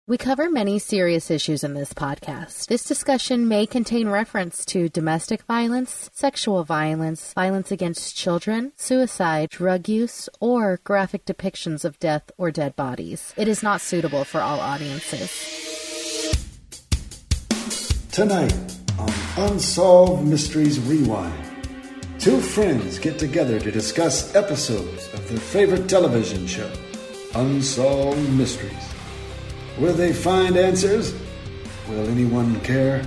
We cover many serious issues in this podcast. This discussion may contain reference to domestic violence, sexual violence, violence against children, suicide, drug use, or graphic depictions of death or dead bodies. It is not suitable for all audiences. Tonight on Unsolved Mysteries Rewind, two friends get together to discuss episodes of their favorite television show, Unsolved Mysteries. Will they find answers? Will anyone care?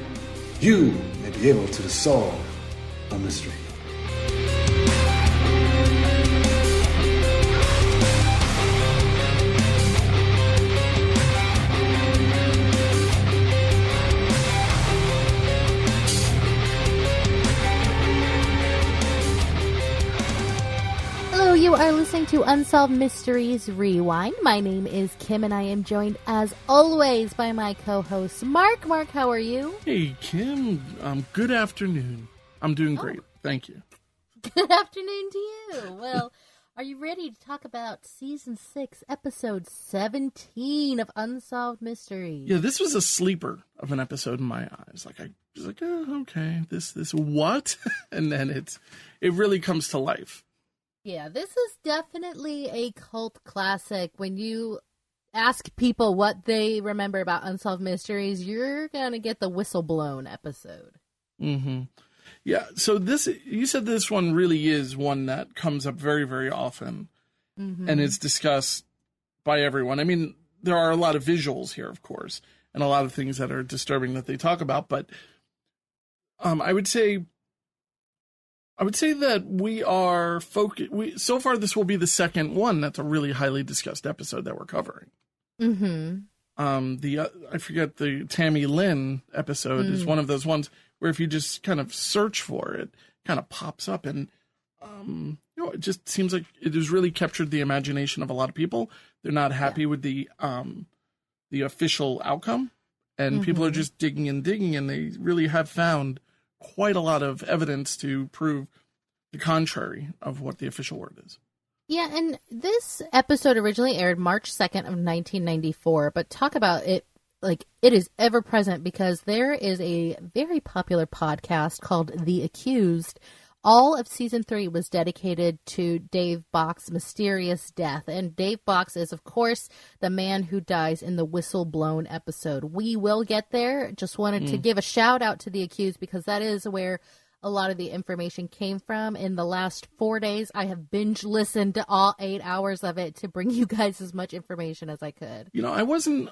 You may be able to solve a mystery. You are listening to Unsolved Mysteries Rewind. My name is Kim, and I am joined, as always, by my co-host, Mark. Mark, how are you? Hey, Kim. Good afternoon. I'm doing great. Thank you. Good afternoon to you. Well, are you ready to talk about Season 6, Episode 17 of Unsolved Mysteries? Yeah, this was a sleeper of an episode in my eyes. I was like, oh, okay, this what? And then it really comes to life. Yeah, this is definitely a cult classic. When you ask people what they remember about Unsolved Mysteries, you're going to get the whistle blown episode. Mm-hmm. Yeah, so you said this one really is one that comes up very, very often, and it's discussed by everyone. I mean, there are a lot of visuals here, of course, and a lot of things that are disturbing that they talk about, but I would say that we are focused. So far, this will be the second one that's a really highly discussed episode that we're covering. Mm-hmm. I forget, the Tammy Lynn episode is one of those ones where if you just kind of search for it, kind of pops up, and it just seems like it has really captured the imagination of a lot of people. They're not happy with the official outcome, and people are just digging, and they really have found quite a lot of evidence to prove the contrary of what the official word is. Yeah, and this episode originally aired March 2nd of 1994, but talk about it like it is ever present, because there is a very popular podcast called The Accused. All of season 3 was dedicated to Dave Bocks' mysterious death. And Dave Bocks is, of course, the man who dies in the whistle-blown episode. We will get there. Just wanted to give a shout out to The Accused, because that is where a lot of the information came from. In the last 4 days, I have binge listened to all 8 hours of it to bring you guys as much information as I could. You know, I wasn't,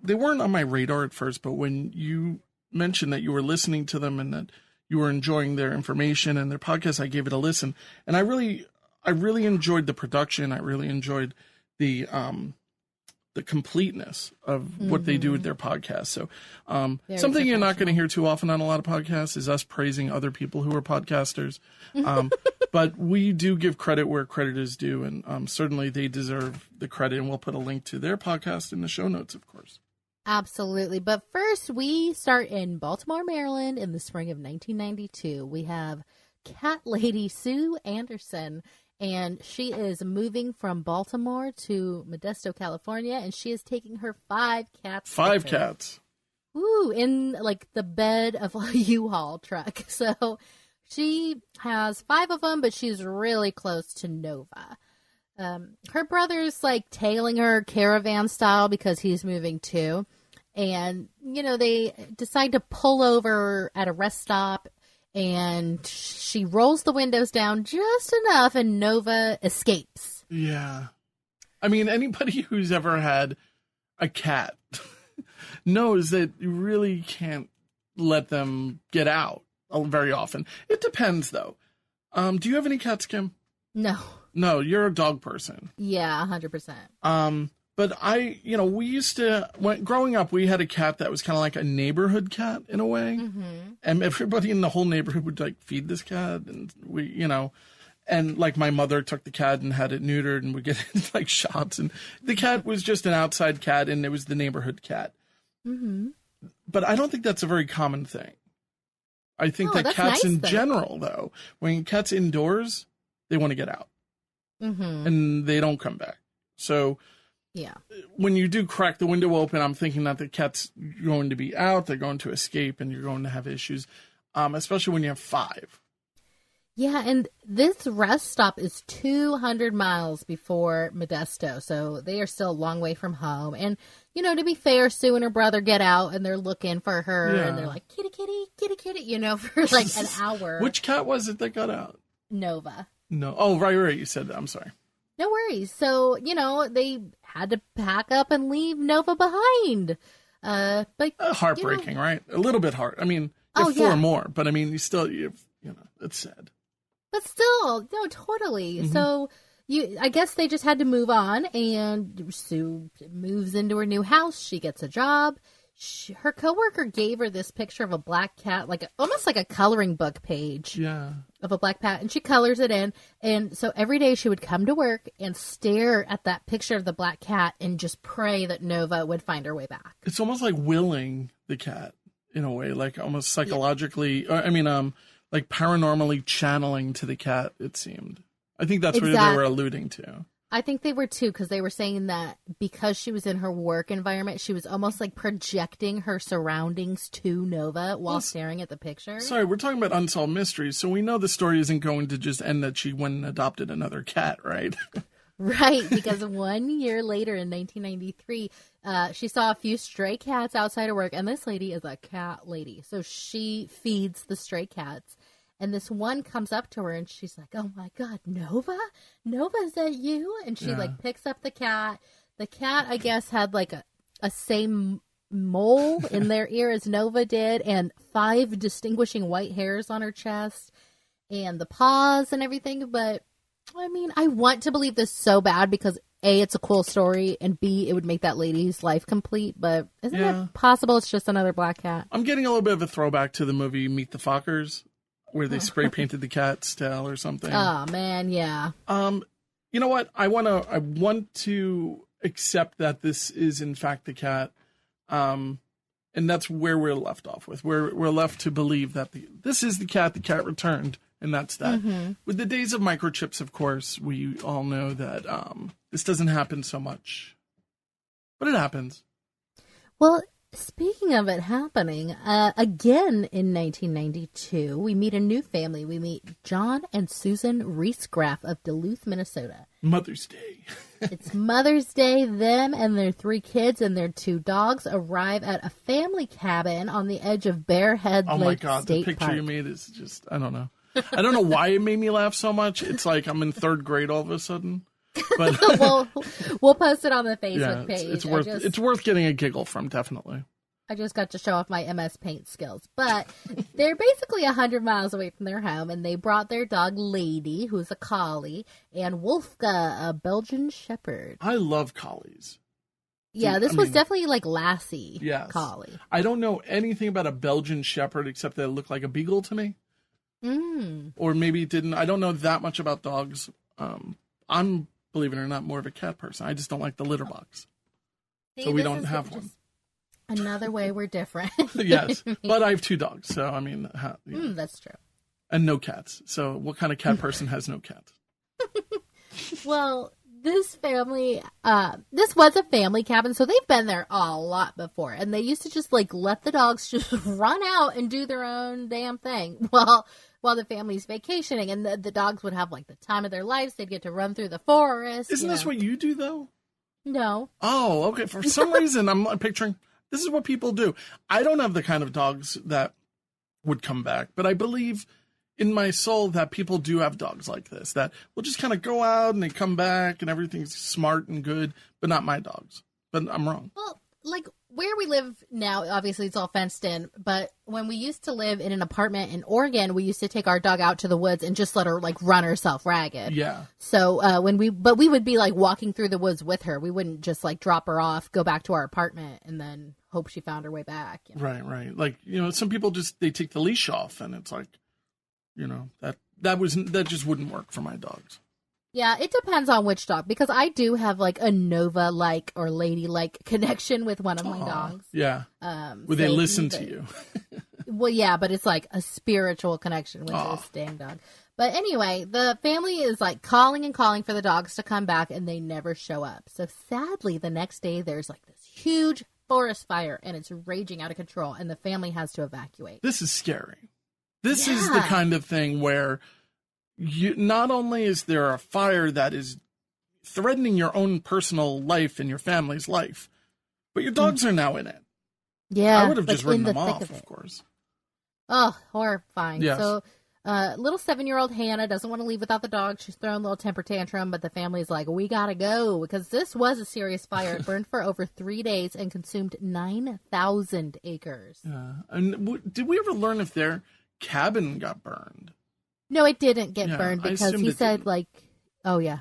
they weren't on my radar at first, but when you mentioned that you were listening to them and that you were enjoying their information and their podcast, I gave it a listen. And I really enjoyed the production. I really enjoyed the completeness of what they do with their podcast. So something you're not going to hear too often on a lot of podcasts is us praising other people who are podcasters. But we do give credit where credit is due, and certainly they deserve the credit. And we'll put a link to their podcast in the show notes, of course. Absolutely. But first, we start in Baltimore, Maryland in the spring of 1992. We have cat lady Sue Anderson, and she is moving from Baltimore to Modesto, California, and she is taking her 5 cats. 5 cats. Ooh, in like the bed of a U-Haul truck. So she has 5 of them, but she's really close to Nova. Her brother's like tailing her caravan style because he's moving too. And, you know, they decide to pull over at a rest stop, and she rolls the windows down just enough and Nova escapes. Yeah. I mean, anybody who's ever had a cat knows that you really can't let them get out very often. It depends, though. Do you have any cats, Kim? No. No, you're a dog person. Yeah, 100%. But we used to, growing up, we had a cat that was kind of like a neighborhood cat in a way. Mm-hmm. And everybody in the whole neighborhood would like feed this cat. And and like my mother took the cat and had it neutered and would get like shots. And the cat was just an outside cat, and it was the neighborhood cat. Mm-hmm. But I don't think that's a very common thing. I think that cats in general, though, when cats indoors, they want to get out. Mm-hmm. And they don't come back. So Yeah. When you do crack the window open, I'm thinking that the cat's going to be out, they're going to escape, and you're going to have issues, especially when you have 5. Yeah, and this rest stop is 200 miles before Modesto, so they are still a long way from home. And, you know, to be fair, Sue and her brother get out, and they're looking for her, and they're like, kitty, kitty, kitty, kitty, you know, for like an hour. Which cat was it that got out? Nova. No. Oh, right, you said that. I'm sorry. No worries. So, you know, they had to pack up and leave Nova behind. But heartbreaking, right? A little bit hard. I mean, Oh, 4 yeah. more, but I mean, it's sad. But still, no, totally. So I guess they just had to move on, and Sue moves into her new house. She gets a job. Her coworker gave her this picture of a black cat, almost like a coloring book page of a black cat, and she colors it in. And so every day she would come to work and stare at that picture of the black cat and just pray that Nova would find her way back. It's almost like willing the cat in a way, like almost psychologically. Like paranormally channeling to the cat, it seemed. I think that's what they were alluding to. I think they were too, because they were saying that because she was in her work environment, she was almost like projecting her surroundings to Nova while staring at the picture. Sorry, we're talking about Unsolved Mysteries, so we know the story isn't going to just end that she went and adopted another cat, right? Right, because 1 year later in 1993, she saw a few stray cats outside her work, and this lady is a cat lady, so she feeds the stray cats. And this one comes up to her, and she's like, "Oh my God, Nova? Nova, is that you?" And she picks up the cat. The cat, I guess, had like a same mole in their ear as Nova did, and 5 distinguishing white hairs on her chest, and the paws and everything. But I mean, I want to believe this so bad because A, it's a cool story, and B, it would make that lady's life complete. But isn't it possible it's just another black cat? I'm getting a little bit of a throwback to the movie Meet the Fockers, where they spray painted the cat's tail or something. Oh man, yeah. You know what? I want to accept that this is in fact the cat, and that's where we're left off with. We're left to believe that this is the cat. The cat returned, and that's that. Mm-hmm. With the days of microchips, of course, we all know that this doesn't happen so much, but it happens. Well, speaking of it happening, again in 1992, we meet a new family. We meet John and Susan Reesgraff of Duluth, Minnesota. Mother's Day. It's Mother's Day. Them and their 3 kids and their 2 dogs arrive at a family cabin on the edge of Bearhead Lake State Park. Oh my God, the picture you made is just, I don't know. I don't know why it made me laugh so much. It's like I'm in 3rd grade all of a sudden. But we'll post it on the Facebook page. It's worth getting a giggle from, definitely. I just got to show off my MS Paint skills. But they're basically 100 miles away from their home, and they brought their dog Lady, who's a collie, and Wolfga, a Belgian Shepherd. I love collies. Yeah, this was definitely like Lassie collie. I don't know anything about a Belgian Shepherd except that it looked like a beagle to me. Or maybe it didn't. I don't know that much about dogs. I'm, believe it or not, more of a cat person. I just don't like the litter box. So we don't have one. Another way we're different. Yes, but I have 2 dogs, so I mean... that's true. And no cats. So what kind of cat person has no cats? Well, this family, this was a family cabin, so they've been there a lot before. And they used to just, let the dogs just run out and do their own damn thing while the family's vacationing. And the dogs would have, the time of their lives. They'd get to run through the forest. Isn't this what you do, though? No. Oh, okay. For some reason, I'm picturing... This is what people do. I don't have the kind of dogs that would come back, but I believe in my soul that people do have dogs like this, that will just kind of go out and they come back and everything's smart and good, but not my dogs. But I'm wrong. Well, where we live now, obviously it's all fenced in, but when we used to live in an apartment in Oregon, we used to take our dog out to the woods and just let her run herself ragged. Yeah. So we would be walking through the woods with her. We wouldn't just drop her off, go back to our apartment, and then hope she found her way back. You know? Right. Some people they take the leash off, and it's that just wouldn't work for my dogs. Yeah, it depends on which dog, because I do have a Nova-like or Lady-like connection with one of my dogs. Yeah. Would they listen to you? Well, yeah, but it's a spiritual connection with this dang dog. But anyway, the family is like calling and calling for the dogs to come back, and they never show up. So sadly, the next day, there's like this huge forest fire, and it's raging out of control, and the family has to evacuate. This is scary. This is the kind of thing where not only is there a fire that is threatening your own personal life and your family's life, but your dogs are now in it. Yeah. I would have just written them off, of course. Oh, horrifying. Yes. So, little 7-year-old Hannah doesn't want to leave without the dog. She's throwing a little temper tantrum, but the family's like, we gotta go, because this was a serious fire. It burned for over 3 days and consumed 9,000 acres. And did we ever learn if their cabin got burned? No, it didn't get burned, because he said, like, oh, yeah.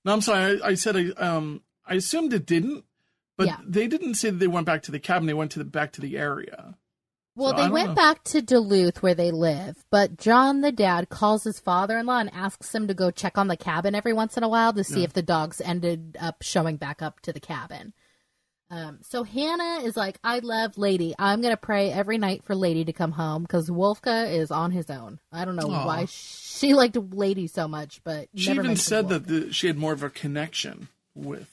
No, I'm sorry. I said I assumed it didn't, but they didn't say that they went back to the cabin. They went back to the area. Well, So they went back to Duluth where they live, but John, the dad, calls his father-in-law and asks him to go check on the cabin every once in a while to see if the dogs ended up showing back up to the cabin. So Hannah is like, I love Lady. I'm going to pray every night for Lady to come home, because Wolfka is on his own. I don't know why she liked Lady so much, but she even said that she had more of a connection with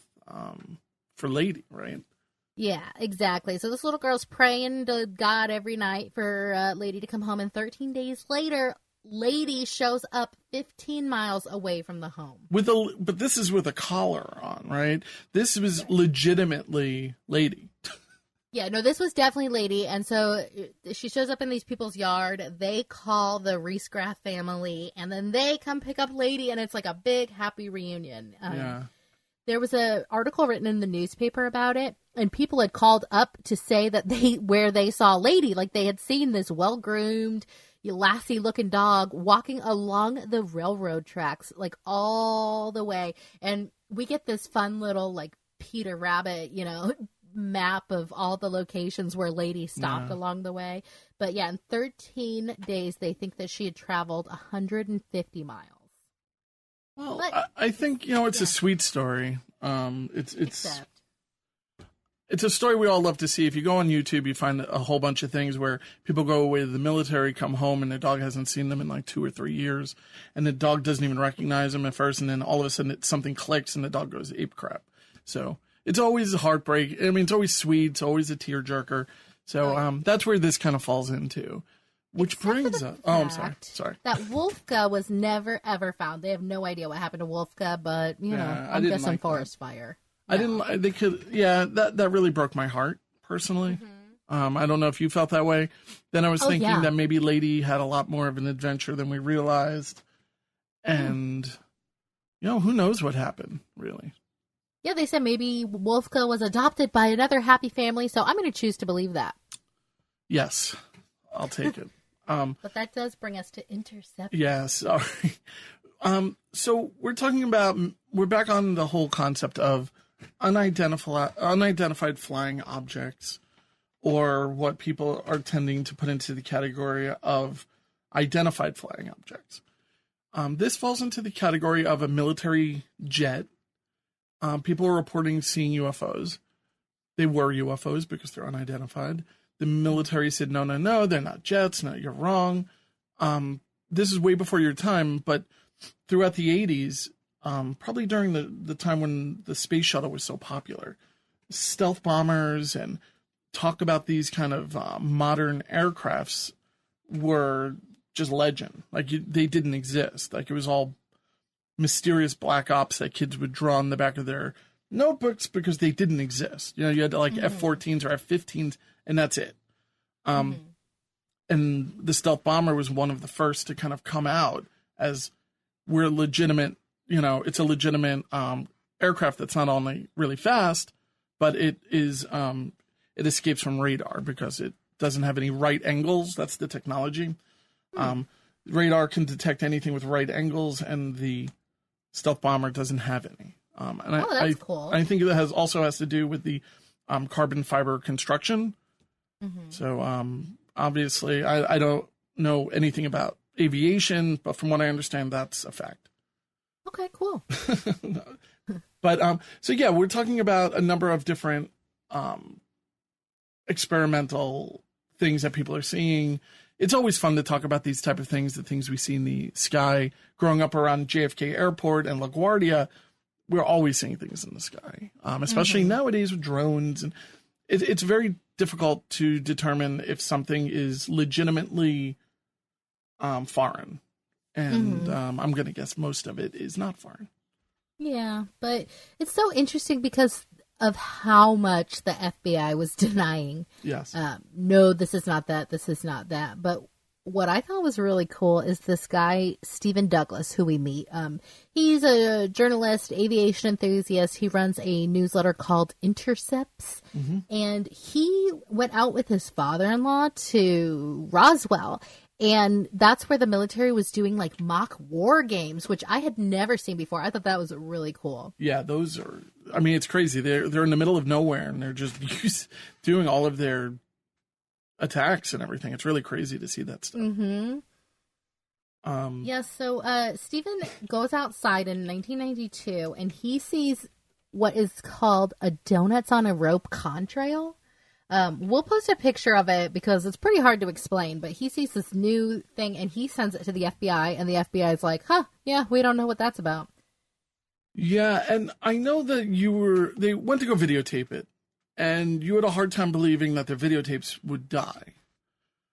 for Lady, right? Yeah, exactly. So this little girl's praying to God every night for Lady to come home, and 13 days later, Lady shows up 15 miles away from the home. But this is with a collar on, right? This was legitimately Lady. Yeah, no, this was definitely Lady, and so she shows up in these people's yard. They call the Reescraft family, and then they come pick up Lady, and it's like a big, happy reunion. There was an article written in the newspaper about it, and people had called up to say that where they saw Lady, like they had seen this well-groomed, lassie-looking dog walking along the railroad tracks, like all the way. And we get this fun little, like, Peter Rabbit, map of all the locations where Lady stopped along the way. But yeah, in 13 days, they think that she had traveled 150 miles. Well, but, I think, it's a sweet story. It's a story we all love to see. If you go on YouTube, you find a whole bunch of things where people go away to the military, come home, and their dog hasn't seen them in like 2 or 3 years. And the dog doesn't even recognize them at first. And then all of a sudden something clicks and the dog goes ape crap. So it's always a heartbreak. I mean, it's always sweet. It's always a tearjerker. So that's where this kind of falls into. Which brings up... Oh, I'm sorry. That Wolfka was never, ever found. They have no idea what happened to Wolfka, but, I'm guessing forest fire. No. I didn't... They could... Yeah, that really broke my heart, personally. Mm-hmm. I don't know if you felt that way. Then I was thinking that maybe Lady had a lot more of an adventure than we realized. And, who knows what happened, really. Yeah, they said maybe Wolfka was adopted by another happy family, so I'm going to choose to believe that. Yes, I'll take it. But that does bring us to Interceptors. Yeah, sorry. So we're back on the whole concept of unidentified flying objects, or what people are tending to put into the category of identified flying objects. This falls into the category of a military jet. People are reporting seeing UFOs. They were UFOs because they're unidentified. The military said, no, they're not jets. No, you're wrong. This is way before your time, but throughout the 80s, probably during the time when the space shuttle was so popular, stealth bombers and talk about these kind of modern aircrafts were just legend. Like, they didn't exist. Like, it was all mysterious black ops that kids would draw on the back of their notebooks because they didn't exist. You had like F-14s or F-15s, and that's it. And the stealth bomber was one of the first to kind of come out as we're legitimate, it's a legitimate aircraft that's not only really fast, but it is it escapes from radar because it doesn't have any right angles. That's the technology. Radar can detect anything with right angles, and the stealth bomber doesn't have any. That's cool. I think it also has to do with the carbon fiber construction. So obviously, I don't know anything about aviation, but from what I understand, that's a fact. Okay, cool. But so yeah, we're talking about a number of different experimental things that people are seeing, it's always fun to talk about these type of things, the things we see in the sky. Growing up around JFK Airport and LaGuardia, we're always seeing things in the sky, especially nowadays with drones. And it's very difficult to determine if something is legitimately foreign. And I'm going to guess most of it is not foreign. Yeah, but it's so interesting because of how much the FBI was denying. Yes. No, this is not that. This is not that. But what I thought was really cool is this guy, Stephen Douglas, who we meet. He's a journalist, aviation enthusiast. He runs a newsletter called Interceptors. And he went out with his father-in-law to Roswell. And that's where the military was doing like mock war games, which I had never seen before. I thought that was really cool. Yeah, those are, I mean, it's crazy. They're in the middle of nowhere and they're just doing all of their attacks and everything. It's really crazy to see that stuff. So Stephen goes outside in 1992 and he sees what is called a donuts on a rope contrail. We'll post a picture of it because it's pretty hard to explain, but he sees this new thing and he sends it to the FBI and the FBI is like, yeah, we don't know what that's about. Yeah, and I know that they went to go videotape it, and you had a hard time believing that the videotapes would die.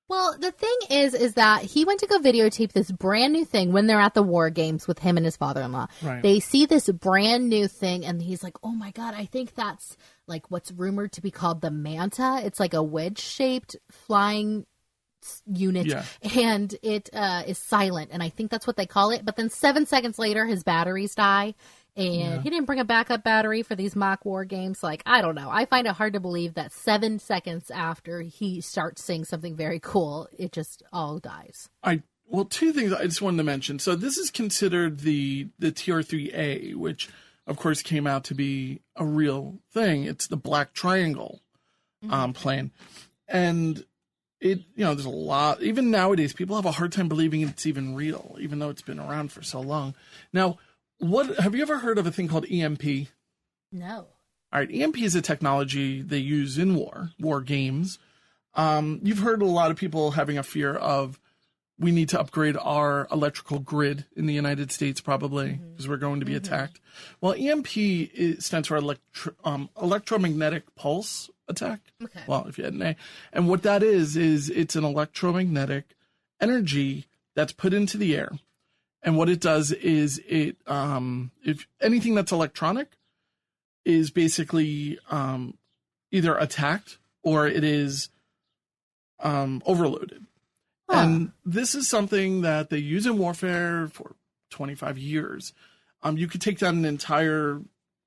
Well, the thing is that he went to go videotape this brand new thing when they're at the war games with him and his father-in-law. Right. They see this brand new thing, and he's like, oh my God, I think that's like what's rumored to be called the Manta. It's like a wedge-shaped flying unit, and it is silent, and I think that's what they call it. But then 7 seconds later, his batteries die. And he didn't bring a backup battery for these mock war games. Like, I don't know. I find it hard to believe that 7 seconds after he starts saying something very cool, it just all dies. Well, two things I just wanted to mention. So this is considered the TR-3A, which, of course, came out to be a real thing. It's the Black Triangle plane. And it, there's a lot. Even nowadays, people have a hard time believing it's even real, even though it's been around for so long. Now, have you ever heard of a thing called EMP? No. All right, EMP is a technology they use in war games. You've heard a lot of people having a fear of we need to upgrade our electrical grid in the United States probably because we're going to be attacked. Well, EMP stands for electromagnetic pulse attack. Okay. Well, if you had an A. And what that is it's an electromagnetic energy that's put into the air. And what it does is if anything that's electronic is basically either attacked or it is overloaded. And this is something that they use in warfare for 25 years. You could take down an entire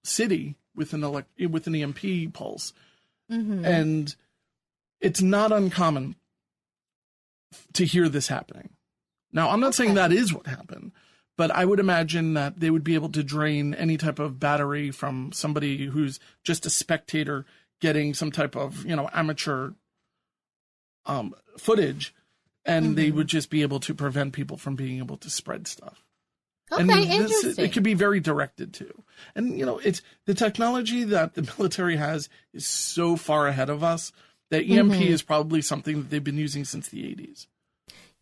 city with an EMP pulse. And it's not uncommon to hear this happening. Now, I'm not saying that is what happened, but I would imagine that they would be able to drain any type of battery from somebody who's just a spectator getting some type of, amateur footage, and they would just be able to prevent people from being able to spread stuff. Okay, interesting. It could be very directed too. And, it's the technology that the military has is so far ahead of us that EMP is probably something that they've been using since the 80s.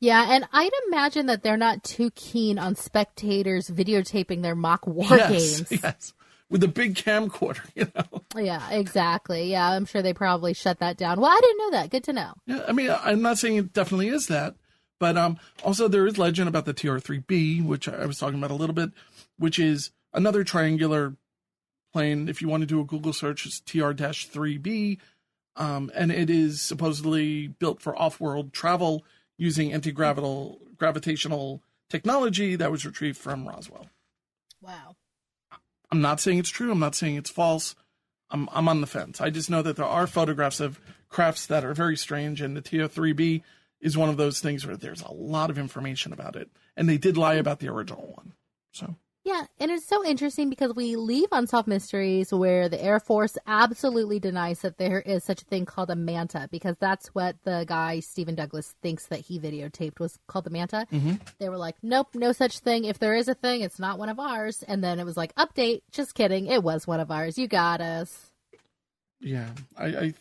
Yeah, and I'd imagine that they're not too keen on spectators videotaping their mock war games. Yes, with a big camcorder, Yeah, exactly. Yeah, I'm sure they probably shut that down. Well, I didn't know that. Good to know. Yeah, I mean, I'm not saying it definitely is that, but also there is legend about the TR-3B, which I was talking about a little bit, which is another triangular plane. If you want to do a Google search, it's TR-3B, and it is supposedly built for off-world travel using anti-gravitational technology that was retrieved from Roswell. Wow. I'm not saying it's true. I'm not saying it's false. I'm on the fence. I just know that there are photographs of crafts that are very strange, and the TR-3B is one of those things where there's a lot of information about it. And they did lie about the original one. So. Yeah, and it's so interesting because we leave Unsolved Mysteries where the Air Force absolutely denies that there is such a thing called a Manta, because that's what the guy, Stephen Douglas, thinks that he videotaped was called the Manta. They were like, nope, no such thing. If there is a thing, it's not one of ours. And then it was like, update, just kidding, it was one of ours. You got us. Yeah, I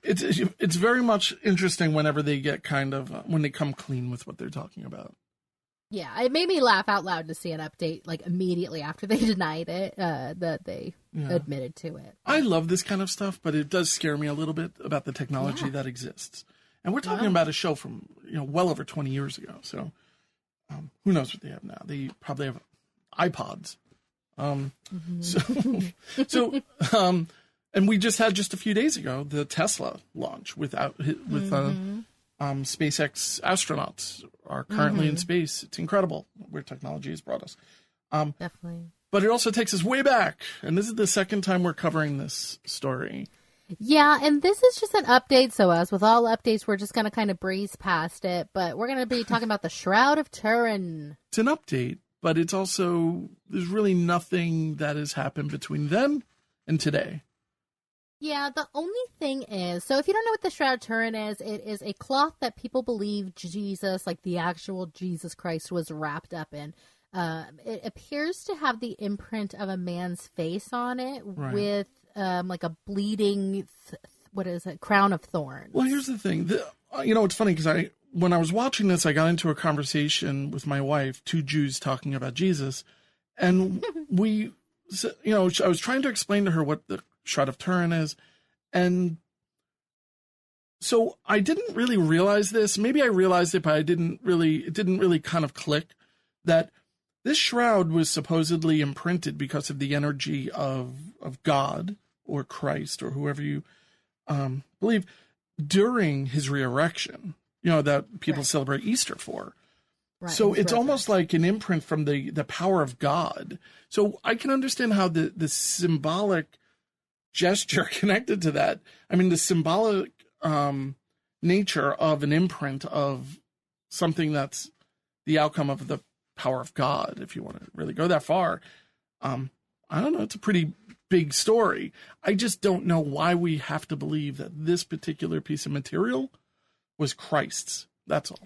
It's very much interesting whenever they get when they come clean with what they're talking about. Yeah, it made me laugh out loud to see an update like immediately after they denied it, that they admitted to it. I love this kind of stuff, but it does scare me a little bit about the technology that exists. And we're talking about a show from well over 20 years ago. So who knows what they have now? They probably have iPods. So and we just had a few days ago the Tesla launch with SpaceX astronauts are currently in space. It's incredible where technology has brought us. Definitely. But it also takes us way back. And this is the second time we're covering this story. Yeah, and this is just an update. So as with all updates, we're just going to kind of breeze past it. But we're going to be talking about the Shroud of Turin. It's an update, but it's also, there's really nothing that has happened between then and today. Yeah, the only thing is, so if you don't know what the Shroud of Turin is, it is a cloth that people believe Jesus, like the actual Jesus Christ, was wrapped up in. It appears to have the imprint of a man's face on it with like a bleeding, crown of thorns. Well, here's the thing. It's funny because when I was watching this, I got into a conversation with my wife, two Jews talking about Jesus, and I was trying to explain to her what the Shroud of Turin is, and so I didn't really realize this. Maybe I realized it, but it didn't really kind of click that this shroud was supposedly imprinted because of the energy of God or Christ or whoever you believe during his resurrection, that people celebrate Easter for. Right, so it's almost like an imprint from the power of God. So I can understand how the symbolic gesture connected to that. I mean, the symbolic nature of an imprint of something that's the outcome of the power of God, if you want to really go that far. I don't know. It's a pretty big story. I just don't know why we have to believe that this particular piece of material was Christ's. That's all.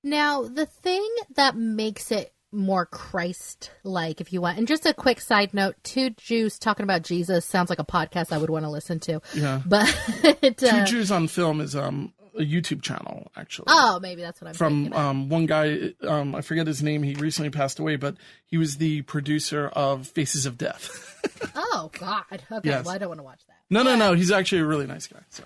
Now, the thing that makes it more Christ-like, if you want, and just a quick side note, two Jews talking about Jesus sounds like a podcast I would want to listen to. Yeah. But Two Jews on Film is a YouTube channel, actually. Oh, maybe that's what I'm thinking. From one guy, I forget his name, he recently passed away, but he was the producer of Faces of Death. Oh, God. Okay, yes. Well, I don't want to watch that. No, he's actually a really nice guy, so...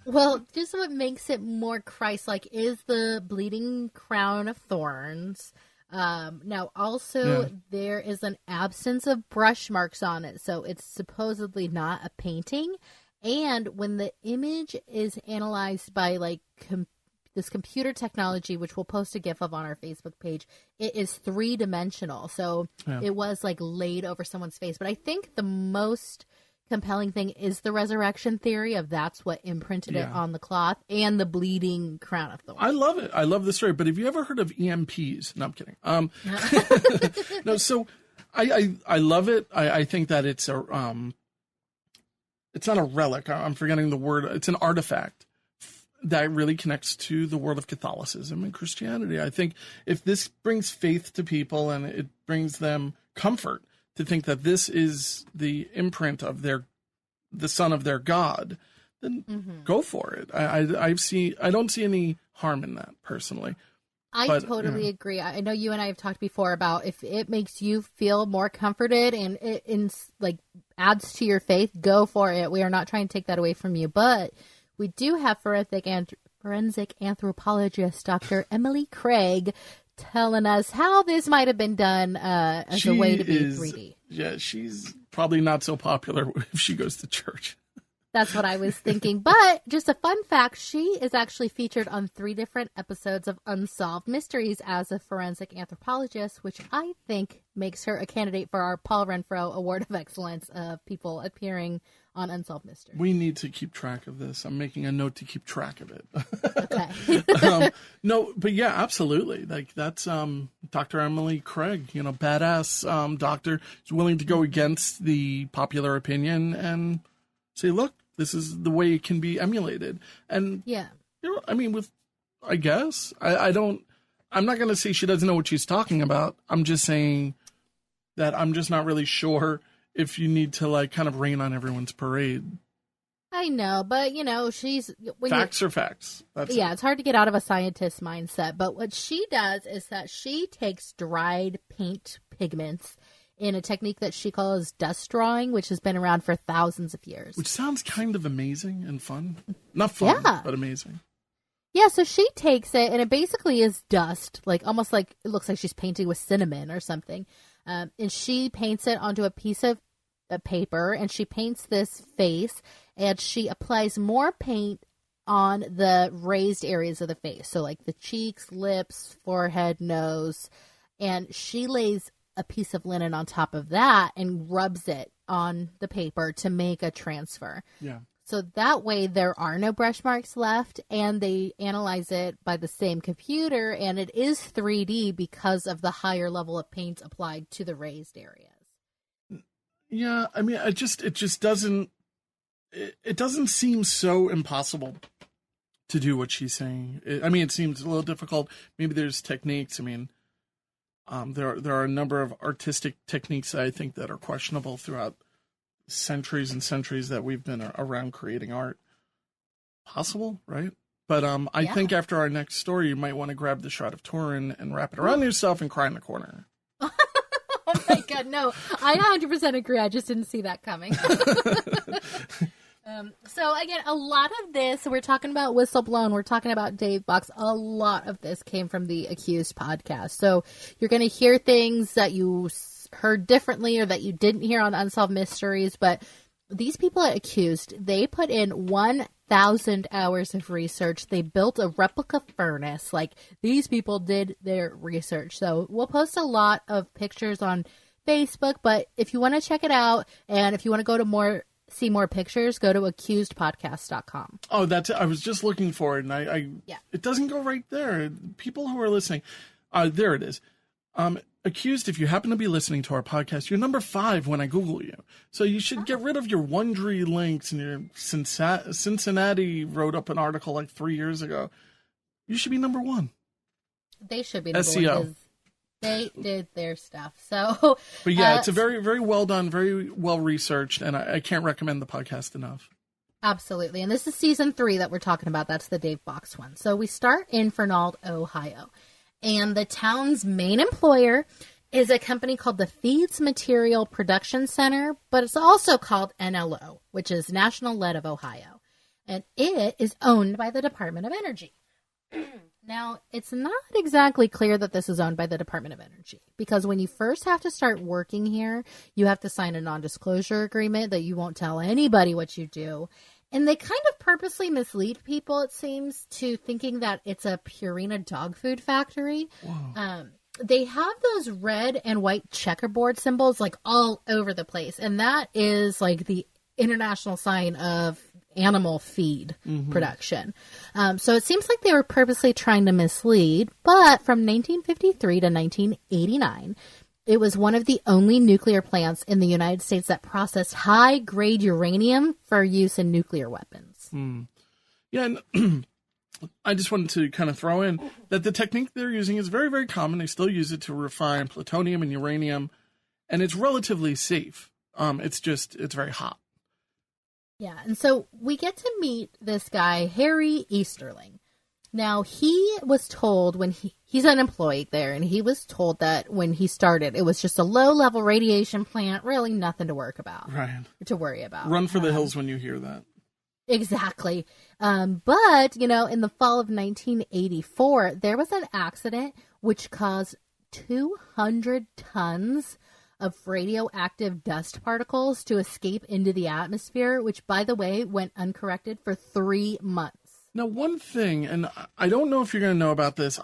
Well, just what makes it more Christ-like is the bleeding crown of thorns. Now, also, there is an absence of brush marks on it, so it's supposedly not a painting. And when the image is analyzed by, this computer technology, which we'll post a GIF of on our Facebook page, it is 3-dimensional. So it was, laid over someone's face. But I think the most compelling thing is the resurrection theory of that's what imprinted it on the cloth and the bleeding crown of thorns. I love it. I love the story. But have you ever heard of EMPs? No, I'm kidding. No, so I love it. I think that it's it's not a relic. I'm forgetting the word. It's an artifact that really connects to the world of Catholicism and Christianity. I think if this brings faith to people and it brings them comfort to think that this is the imprint of the son of their God, then go for it. I don't see any harm in that personally. I totally agree. I know you and I have talked before about if it makes you feel more comforted and it adds to your faith, go for it. We are not trying to take that away from you, but we do have forensic anthropologist Dr. Emily Craig telling us how this might have been done as a way to be 3D. Yeah, she's probably not so popular if she goes to church. That's what I was thinking. But just a fun fact, she is actually featured on 3 different episodes of Unsolved Mysteries as a forensic anthropologist, which I think makes her a candidate for our Paul Renfro Award of Excellence of people appearing on Unsolved Mysteries. We need to keep track of this. I'm making a note to keep track of it. Okay. No, but yeah, absolutely. That's Dr. Emily Craig, badass doctor who's willing to go against the popular opinion and say, look, this is the way it can be emulated. And, I guess, I'm not going to say she doesn't know what she's talking about. I'm just saying that I'm just not really sure if you need to kind of rain on everyone's parade. I know, but Facts are facts. That's it's hard to get out of a scientist's mindset. But what she does is that she takes dried paint pigments in a technique that she calls dust drawing, which has been around for thousands of years. Which sounds kind of amazing and fun. Not fun, but amazing. Yeah, so she takes it, and it basically is dust, like almost like it looks like she's painting with cinnamon or something. And she paints it onto a piece of paper, and she paints this face, and she applies more paint on the raised areas of the face, so like the cheeks, lips, forehead, nose, and she lays a piece of linen on top of that and rubs it on the paper to make a transfer. Yeah. So that way there are no brush marks left, and they analyze it by the same computer, and it is 3D because of the higher level of paint applied to the raised areas. Yeah, I mean, it just doesn't seem so impossible to do what she's saying. It seems a little difficult. Maybe there's techniques. I mean, there are a number of artistic techniques I think that are questionable throughout centuries and centuries that we've been around creating art. Possible, right? But I think after our next story, you might want to grab the Shroud of Turin and wrap it around yourself and cry in the corner. Oh my God, no. I 100% agree. I just didn't see that coming. So again, a lot of this, we're talking about Whistleblown, we're talking about Dave Bocks. A lot of this came from the Accused podcast. So you're going to hear things that you heard differently or that you didn't hear on Unsolved Mysteries, but these people at Accused, they put in 1,000 hours of research. They built a replica furnace. Like, these people did their research. So we'll post a lot of pictures on Facebook, but if you want to check it out and if you want to go to see more pictures, go to accusedpodcast.com. Oh, I was just looking for it, and it doesn't go right there. People who are listening, there it is. Accused, if you happen to be listening to our podcast, you're number 5 when I Google you. So you should get rid of your Wondery links, and your Cincinnati wrote up an article like 3 years ago. You should be number 1. They should be number SEO. 1 because they did their stuff. So, but yeah, it's a very, very well done, very well researched, and I can't recommend the podcast enough. Absolutely. And this is season 3 that we're talking about. That's the Dave Bocks one. So we start in Fernald, Ohio. And the town's main employer is a company called the Feeds Material Production Center, but it's also called NLO, which is National Lead of Ohio. And it is owned by the Department of Energy. Now, it's not exactly clear that this is owned by the Department of Energy, because when you first have to start working here, you have to sign a non-disclosure agreement that you won't tell anybody what you do. And they kind of purposely mislead people, it seems, to thinking that it's a Purina dog food factory. They have those red and white checkerboard symbols like all over the place. And that is like the international sign of animal feed production. So it seems like they were purposely trying to mislead. But from 1953 to 1989, it was one of the only nuclear plants in the United States that processed high-grade uranium for use in nuclear weapons. Yeah, and I just wanted to kind of throw in that the technique they're using is very, very common. They still use it to refine plutonium and uranium, and it's relatively safe. It's very hot. Yeah, and so we get to meet this guy, Harry Easterling. Now, he was told when he's an employee there, and he was told that when he started, it was just a low-level radiation plant, really nothing to worry about. Right. To worry about. Run for the hills when you hear that. Exactly. But, in the fall of 1984, there was an accident which caused 200 tons of radioactive dust particles to escape into the atmosphere, which, by the way, went uncorrected for 3 months. Now, one thing, and I don't know if you're going to know about this,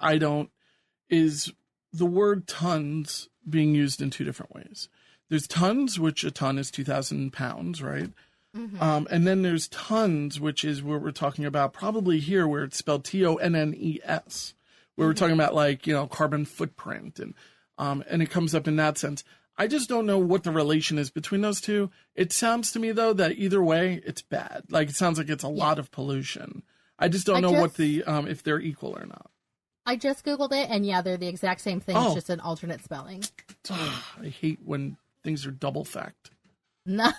is the word tons being used in 2 different ways. There's tons, which a ton is 2,000 pounds, right? And then there's tons, which is where we're talking about probably here where it's spelled TONNES, where we're talking about carbon footprint and it comes up in that sense. I just don't know what the relation is between those two. It sounds to me though that either way it's bad. Like it sounds like it's a lot of pollution. I just don't know what the if they're equal or not. I just Googled it, and yeah, they're the exact same thing. It's just an alternate spelling. I hate when things are double fact. No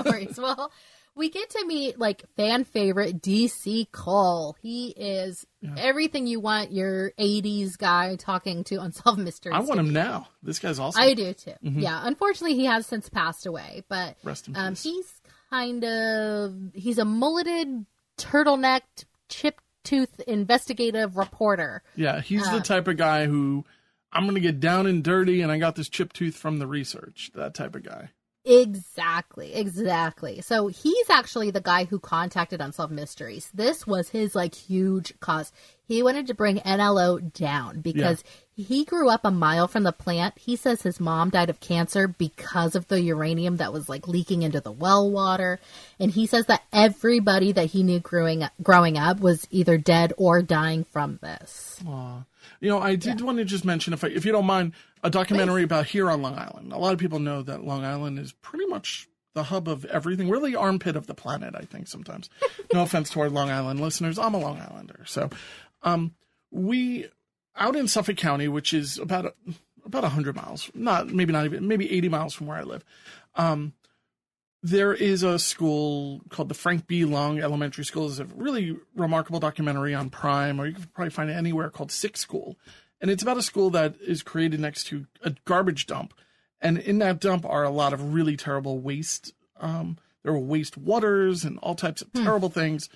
worries. Well, we get to meet, like, fan favorite DC Cole. He is everything you want your 80s guy talking to Unsolved Mysteries. I want him now. This guy's awesome. I do, too. Mm-hmm. Yeah, unfortunately, he has since passed away. But rest in peace. He's a mulleted, turtlenecked, chip-tooth investigative reporter. Yeah, he's the type of guy who, I'm going to get down and dirty, and I got this chip tooth from the research. That type of guy. Exactly. So he's actually the guy who contacted Unsolved Mysteries. This was his, like, huge cause. He wanted to bring NLO down because he grew up a mile from the plant. He says his mom died of cancer because of the uranium that was, like, leaking into the well water. And he says that everybody that he knew growing up was either dead or dying from this. Aww. You know, I did want to just mention, if you don't mind, a documentary about here on Long Island. A lot of people know that Long Island is pretty much the hub of everything. We're the armpit of the planet, I think, sometimes. No offense to our Long Island listeners. I'm a Long Islander. So we, out in Suffolk County, which is about 100 miles, maybe 80 miles from where I live, there is a school called the Frank B. Long Elementary School. It's a really remarkable documentary on Prime, or you can probably find it anywhere, called Sick School. And it's about a school that is created next to a garbage dump. And in that dump are a lot of really terrible waste. There are waste waters and all types of terrible things.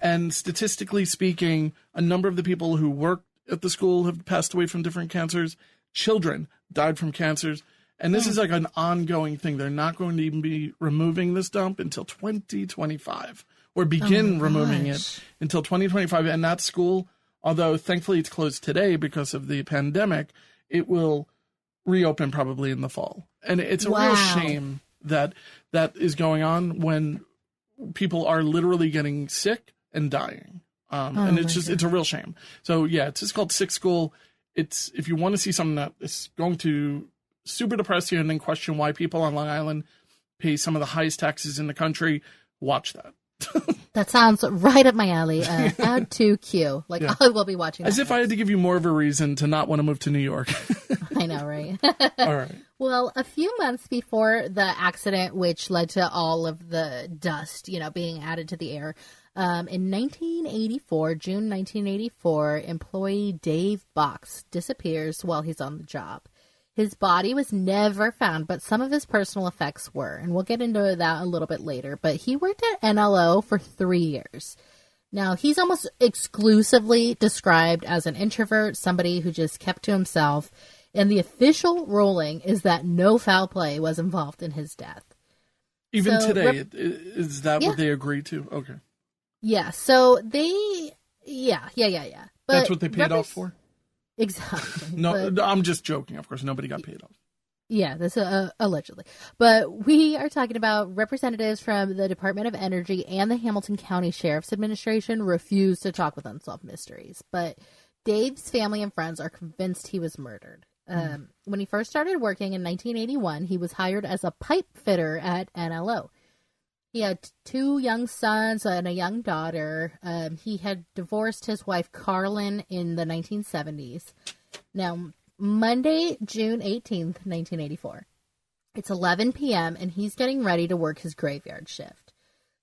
And statistically speaking, a number of the people who work at the school have passed away from different cancers. Children died from cancers. And this is like an ongoing thing. They're not going to even be removing this dump until 2025, or begin removing it until 2025. And that school, although thankfully it's closed today because of the pandemic, it will reopen probably in the fall. And it's a real shame that that is going on when people are literally getting sick and dying. And it's a real shame. So yeah, it's just called Sick School. It's, if you want to see something that is going to super depress you and then question why people on Long Island pay some of the highest taxes in the country, watch that. That sounds right up my alley. Add to queue. I will be watching that. As if I had to give you more of a reason to not want to move to New York. I know, right? All right. Well, a few months before the accident, which led to all of the dust, being added to the air, in 1984, June 1984, employee Dave Bocks disappears while he's on the job. His body was never found, but some of his personal effects were, and we'll get into that a little bit later. But he worked at NLO for 3 years. Now, he's almost exclusively described as an introvert, somebody who just kept to himself, and the official ruling is that no foul play was involved in his death. Even today, is that what they agreed to? Okay. Yeah, so they, yeah. But that's what they paid off for? Exactly. No, I'm just joking. Of course, nobody got paid off. Yeah, this allegedly. But we are talking about representatives from the Department of Energy and the Hamilton County Sheriff's Administration refused to talk with Unsolved Mysteries. But Dave's family and friends are convinced he was murdered. When he first started working in 1981, he was hired as a pipe fitter at NLO. He had 2 young sons and a young daughter. He had divorced his wife, Carlin, in the 1970s. Now, Monday, June 18th, 1984. It's 11 p.m., and he's getting ready to work his graveyard shift.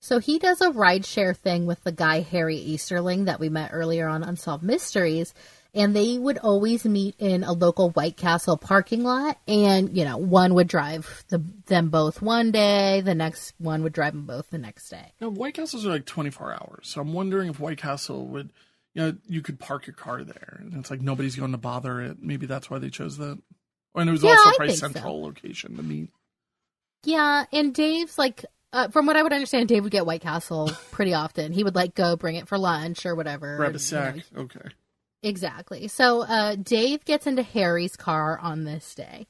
So he does a rideshare thing with the guy, Harry Easterling, that we met earlier on Unsolved Mysteries, and they would always meet in a local White Castle parking lot, and, one would drive them both one day, the next one would drive them both the next day. Now, White Castles are like 24 hours, so I'm wondering if White Castle would, you could park your car there, and it's like nobody's going to bother it. Maybe that's why they chose that. And it was also a central location to meet. Yeah, and Dave's like, from what I would understand, Dave would get White Castle pretty often. He would go bring it for lunch or whatever. Grab a sack. Okay. Exactly. So Dave gets into Harry's car on this day.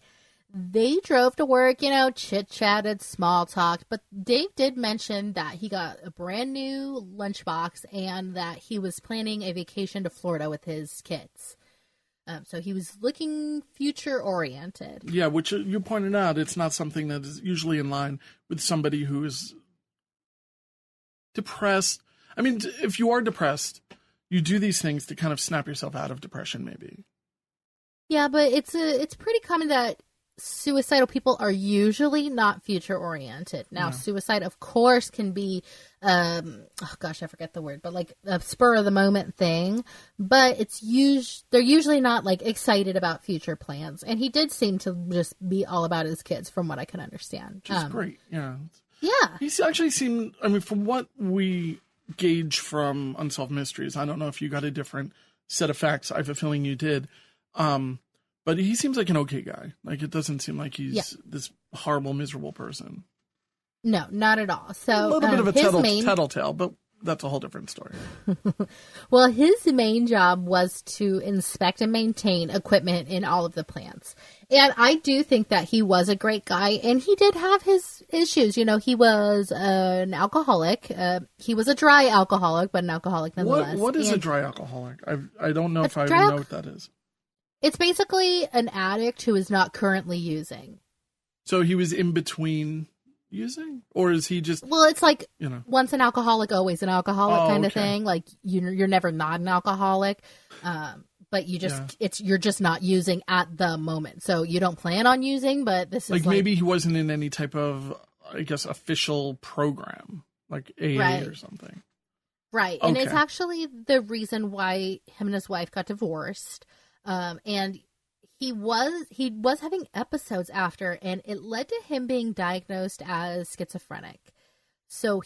They drove to work, chit-chatted, small-talked, but Dave did mention that he got a brand new lunchbox and that he was planning a vacation to Florida with his kids. So he was looking future-oriented. Yeah, which you pointed out, it's not something that is usually in line with somebody who is depressed. I mean, if you are depressed, you do these things to kind of snap yourself out of depression, maybe. Yeah, but it's pretty common that suicidal people are usually not future oriented. Now, suicide, of course, can be, I forget the word, but like a spur of the moment thing. But they're usually not like excited about future plans. And he did seem to just be all about his kids, from what I can understand. Which is great. Yeah. Yeah. He actually seemed. I mean, from what we gauge from Unsolved Mysteries, I don't know if you got a different set of facts. I have a feeling you did. But he seems like an okay guy. Like, it doesn't seem like he's this horrible, miserable person. No, not at all. So a little bit of a tattletale, but that's a whole different story. Well, his main job was to inspect and maintain equipment in all of the plants. And I do think that he was a great guy, and he did have his issues. You know, he was an alcoholic. He was a dry alcoholic, but an alcoholic nonetheless. What is a dry alcoholic? I don't know if I even know what that is. It's basically an addict who is not currently using. So he was in between using? Or is he just... Well, it's like, once an alcoholic, always an alcoholic kind of thing. Like, you're never not an alcoholic, but you're just not using at the moment. So you don't plan on using, but this is like... maybe he wasn't in any type of, I guess, official program, like AA or something. Right. And it's actually the reason why him and his wife got divorced. And he was having episodes after, and it led to him being diagnosed as schizophrenic. So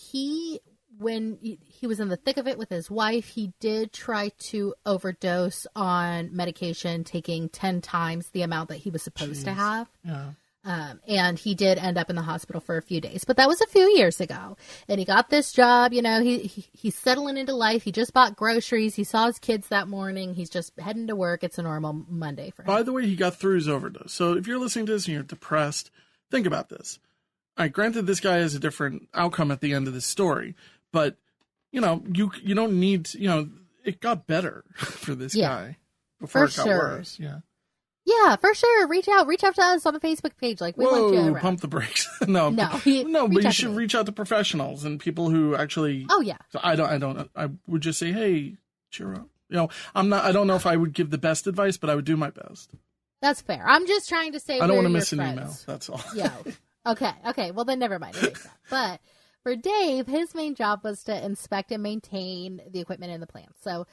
when he was in the thick of it with his wife, he did try to overdose on medication, taking 10 times the amount that he was supposed to have. Yeah. And he did end up in the hospital for a few days, but that was a few years ago. And he got this job, he's settling into life. He just bought groceries. He saw his kids that morning. He's just heading to work. It's a normal Monday for him. By the way, he got through his overdose. So if you're listening to this and you're depressed, think about this. All right, granted, this guy has a different outcome at the end of this story, but you don't need, it got better for this guy before it got worse. Yeah. Yeah, for sure. Reach out to us on the Facebook page. Like, we want you around. Pump the brakes. No, but you should reach out to professionals and people who actually. Oh yeah. So I would just say, hey, cheer up. I don't know if I would give the best advice, but I would do my best. That's fair. I'm just trying to say. I don't want to miss an email. That's all. Yeah. Okay. Well, then never mind. But for Dave, his main job was to inspect and maintain the equipment in the plant. So.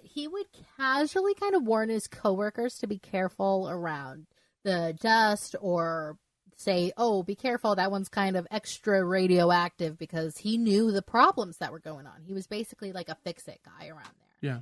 He would casually kind of warn his coworkers to be careful around the dust, or say, oh, be careful, that one's kind of extra radioactive, because he knew the problems that were going on. He was basically like a fix-it guy around there. Yeah.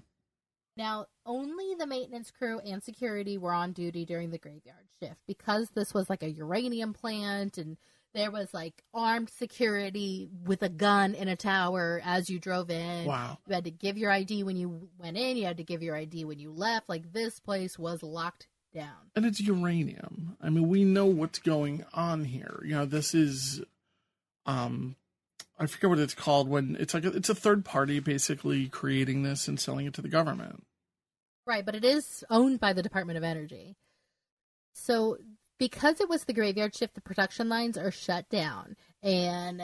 Now, only the maintenance crew and security were on duty during the graveyard shift, because this was like a uranium plant, and there was like armed security with a gun in a tower as you drove in. Wow. You had to give your ID when you went in. You had to give your ID when you left. Like, this place was locked down. And it's uranium. I mean, we know what's going on here. This is, I forget what it's called, when it's like it's a third party basically creating this and selling it to the government. Right, but it is owned by the Department of Energy. So because it was the graveyard shift, the production lines are shut down. And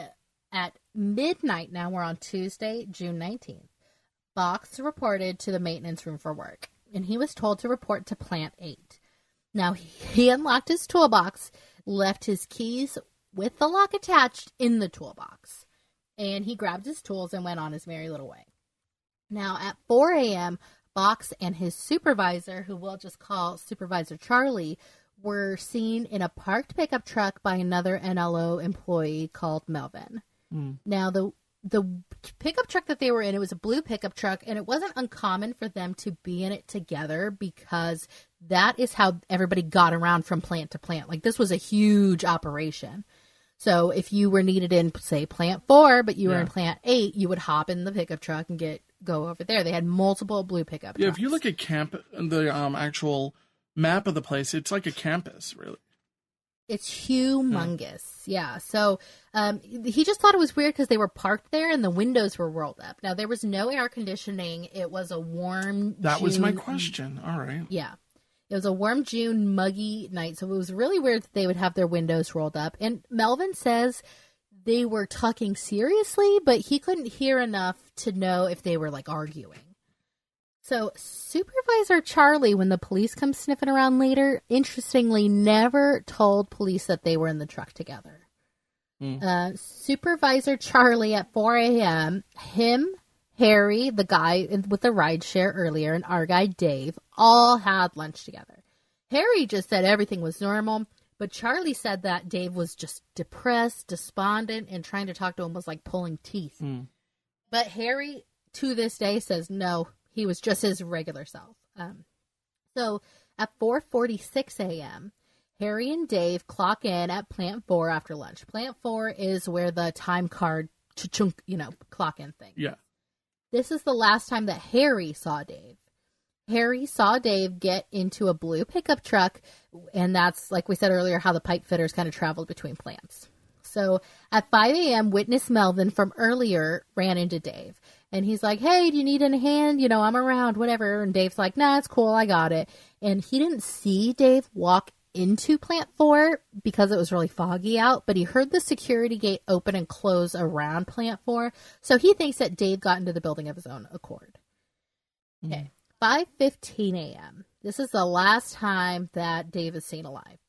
at midnight, now we're on Tuesday, June 19th, Bocks reported to the maintenance room for work, and he was told to report to Plant 8. Now, he unlocked his toolbox, left his keys with the lock attached in the toolbox, and he grabbed his tools and went on his merry little way. Now, at 4 a.m., Bocks and his supervisor, who we'll just call Supervisor Charlie, were seen in a parked pickup truck by another NLO employee called Melvin. Now, the pickup truck that they were in, it was a blue pickup truck, and it wasn't uncommon for them to be in it together, because that is how everybody got around from plant to plant. Like, this was a huge operation. So if you were needed in, say, Plant 4, but you were in Plant 8, you would hop in the pickup truck and go over there. They had multiple blue pickup trucks. Yeah, if you look at the actual map of the place, it's like a campus, really. It's humongous. Yeah. So he just thought it was weird because they were parked there and the windows were rolled up. Now, there was no air conditioning. It was a warm That was my question. All right. Yeah. It was a warm June, muggy night. So it was really weird that they would have their windows rolled up. And Melvin says they were talking seriously, but he couldn't hear enough to know if they were like arguing. So Supervisor Charlie, when the police come sniffing around later, interestingly never told police that they were in the truck together. Supervisor Charlie at 4 a.m., him, Harry, the guy with the ride share earlier, and our guy Dave all had lunch together. Harry just said everything was normal, but Charlie said that Dave was just depressed, despondent, and trying to talk to him was like pulling teeth. But Harry, to this day, says no, he was just his regular self. So at 4:46 a.m., Harry and Dave clock in at Plant 4 after lunch. Plant 4 is where the time card, clock in thing. Yeah. This is the last time that Harry saw Dave. Harry saw Dave get into a blue pickup truck, and that's, like we said earlier, how the pipe fitters kind of traveled between plants. So at 5 a.m., witness Melvin from earlier ran into Dave. And he's like, hey, do you need a hand? I'm around, whatever. And Dave's like, nah, it's cool, I got it. And he didn't see Dave walk into Plant 4 because it was really foggy out, but he heard the security gate open and close around Plant 4. So he thinks that Dave got into the building of his own accord. Okay. 5:15 a.m. This is the last time that Dave is seen alive.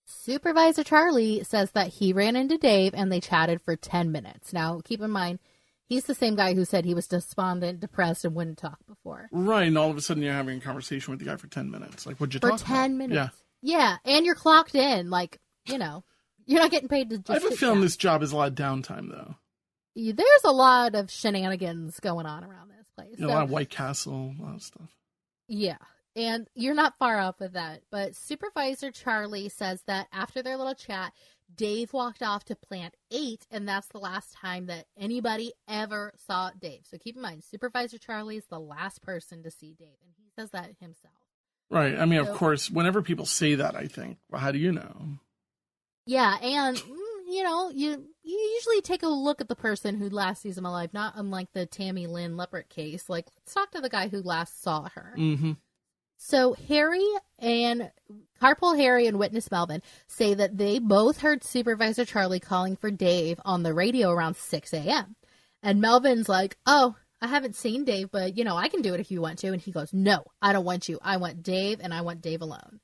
Supervisor Charlie says that he ran into Dave and they chatted for 10 minutes. Now, keep in mind, he's the same guy who said he was despondent, depressed, and wouldn't talk before. Right, and all of a sudden you're having a conversation with the guy for 10 minutes. Like, what'd you talk about? For 10 minutes. Yeah. Yeah, and you're clocked in. Like, you're not getting paid to just I have a feeling this job is a lot of downtime, though. There's a lot of shenanigans going on around this place. A lot of White Castle, a lot of stuff. Yeah, and you're not far off with that. But Supervisor Charlie says that after their little chat, Dave walked off to Plant 8, and that's the last time that anybody ever saw Dave. So keep in mind, Supervisor Charlie is the last person to see Dave, and he says that himself. Right. I mean, of course, whenever people say that, I think, well, how do you know? Yeah, and, you usually take a look at the person who last sees him alive, not unlike the Tammy Lynn Leppert case. Like, let's talk to the guy who last saw her. Mm-hmm. So Carpool Harry and Witness Melvin say that they both heard Supervisor Charlie calling for Dave on the radio around 6 a.m. And Melvin's like, oh, I haven't seen Dave, but, I can do it if you want to. And he goes, no, I don't want you. I want Dave, and I want Dave alone.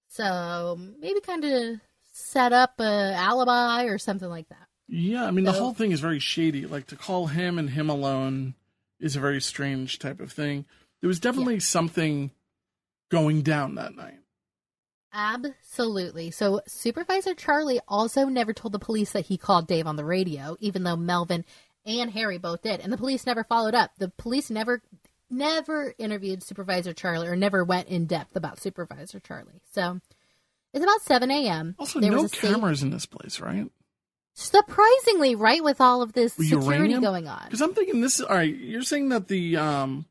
So maybe kind of set up a alibi or something like that. Yeah, I mean, the whole thing is very shady. Like, to call him and him alone is a very strange type of thing. There was definitely something going down that night. Absolutely. So Supervisor Charlie also never told the police that he called Dave on the radio, even though Melvin and Harry both did. And the police never followed up. The police never interviewed Supervisor Charlie or never went in depth about Supervisor Charlie. So it's about 7 a.m. Also, no cameras in this place, right? Surprisingly, right, with all of this security going on. Because I'm thinking this, all right, you're saying that the,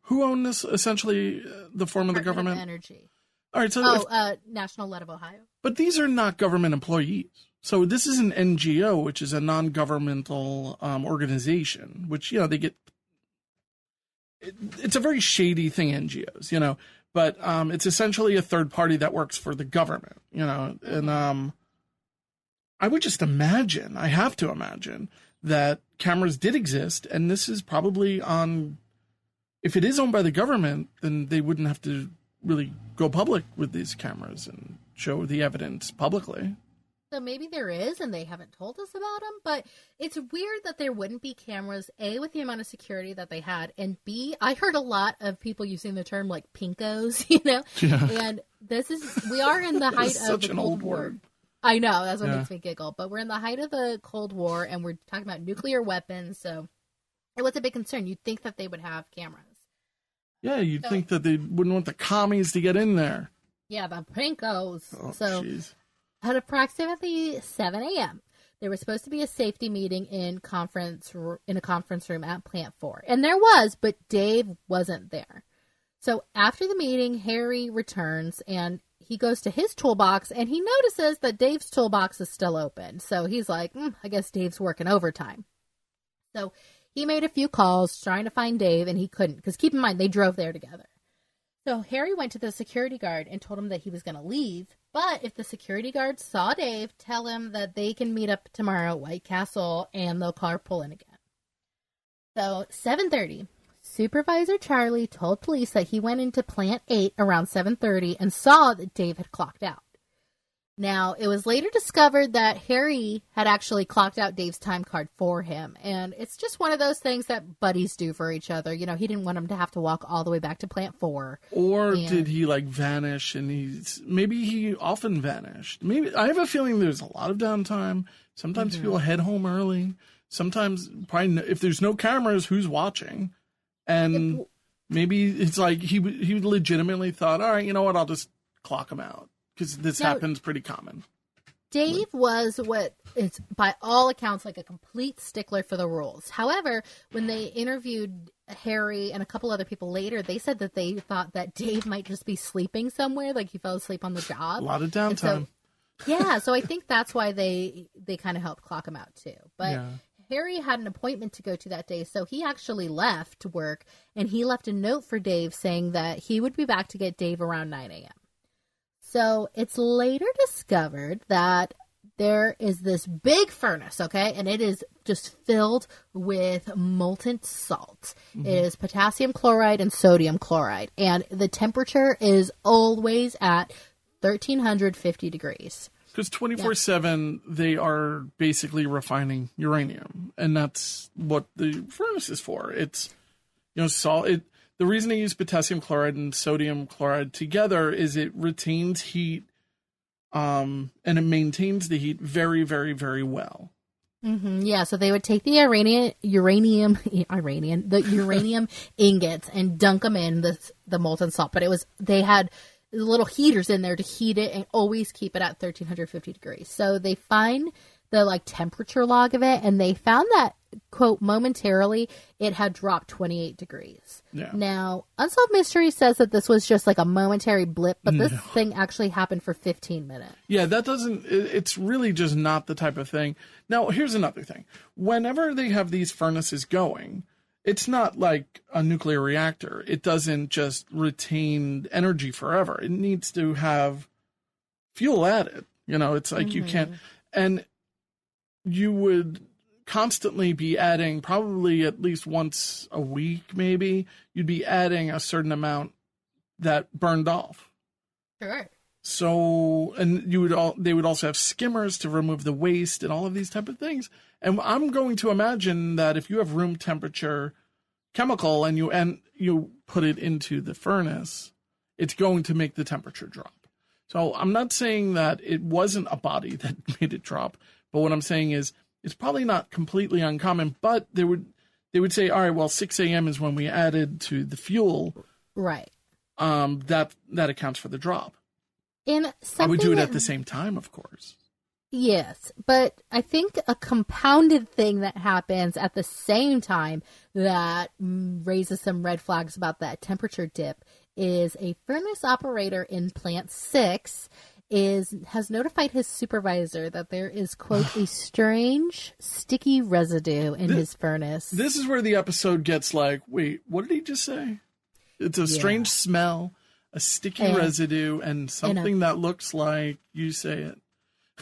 who owned this, essentially, the form of the government? Of Energy. All right, so National Lead of Ohio. But these are not government employees. So this is an NGO, which is a non-governmental organization, which, they get, it's a very shady thing, NGOs, but it's essentially a third party that works for the government, and I would just imagine, I have to imagine, that cameras did exist, and this is probably if it is owned by the government, then they wouldn't have to really go public with these cameras and show the evidence publicly. So maybe there is, and they haven't told us about them, but it's weird that there wouldn't be cameras, A, with the amount of security that they had, and B, I heard a lot of people using the term, like, pinkos, Yeah. And we are in the height of the Cold War. Word. I know, that's what makes me giggle, but we're in the height of the Cold War, and we're talking about nuclear weapons, so it was a big concern. You'd think that they would have cameras. Yeah, you'd think that they wouldn't want the commies to get in there. Yeah, the pinkos. Oh, so, jeez. At approximately 7 a.m., there was supposed to be a safety meeting in a conference room at Plant 4. And there was, but Dave wasn't there. So after the meeting, Harry returns, and he goes to his toolbox, and he notices that Dave's toolbox is still open. So he's like, I guess Dave's working overtime. So he made a few calls trying to find Dave, and he couldn't, because keep in mind, they drove there together. So Harry went to the security guard and told him that he was going to leave, but if the security guard saw Dave, tell him that they can meet up tomorrow at White Castle, and they'll carpool in again. So 7:30, Supervisor Charlie told police that he went into Plant 8 around 7:30 and saw that Dave had clocked out. Now, it was later discovered that Harry had actually clocked out Dave's time card for him, and it's just one of those things that buddies do for each other. You know, he didn't want him to have to walk all the way back to Plant 4. Or did he, like, vanish, and maybe he often vanished. Maybe I have a feeling there's a lot of downtime. Sometimes people head home early. Sometimes, probably, if there's no cameras, who's watching? And maybe it's like he legitimately thought, all right, you know what, I'll just clock him out. Because this happens pretty common. Dave was what is, by all accounts, like a complete stickler for the rules. However, when they interviewed Harry and a couple other people later, they said that they thought that Dave might just be sleeping somewhere, like he fell asleep on the job. A lot of downtime. So I think that's why they kind of helped clock him out too. But Harry had an appointment to go to that day, so he actually left to work, and he left a note for Dave saying that he would be back to get Dave around 9 a.m. So it's later discovered that there is this big furnace, okay? And it is just filled with molten salt. Mm-hmm. It is potassium chloride and sodium chloride. And the temperature is always at 1,350 degrees. Because 24/7, they are basically refining uranium. And that's what the furnace is for. It's, salt. The reason they use potassium chloride and sodium chloride together is it retains heat and it maintains the heat very, very, very well. Mm-hmm. Yeah, so they would take the uranium ingots and dunk them in the molten salt. But they had little heaters in there to heat it and always keep it at 1,350 degrees. So they find the temperature log of it, and they found that, quote, momentarily it had dropped 28 degrees. Yeah. Now, Unsolved Mysteries says that this was just like a momentary blip, but this thing actually happened for 15 minutes. Yeah, it's really just not the type of thing. Now, here's another thing. Whenever they have these furnaces going, it's not like a nuclear reactor. It doesn't just retain energy forever. It needs to have fuel added. It's like you can't, and you would constantly be adding, probably at least once a week, maybe, you'd be adding a certain amount that burned off. Sure. So, and they would also have skimmers to remove the waste and all of these type of things. And I'm going to imagine that if you have room temperature chemical and you put it into the furnace, it's going to make the temperature drop. So I'm not saying that it wasn't a body that made it drop. But what I'm saying is it's probably not completely uncommon, but they would say, all right, well, 6 a.m. is when we added to the fuel. Right. That accounts for the drop. And I would do it at the same time, of course. Yes, but I think a compounded thing that happens at the same time that raises some red flags about that temperature dip is a furnace operator in Plant 6 has notified his supervisor that there is, quote, a strange, sticky residue in his furnace. This is where the episode gets like, wait, what did he just say? It's a strange smell, a sticky residue, and something that looks like, you say it.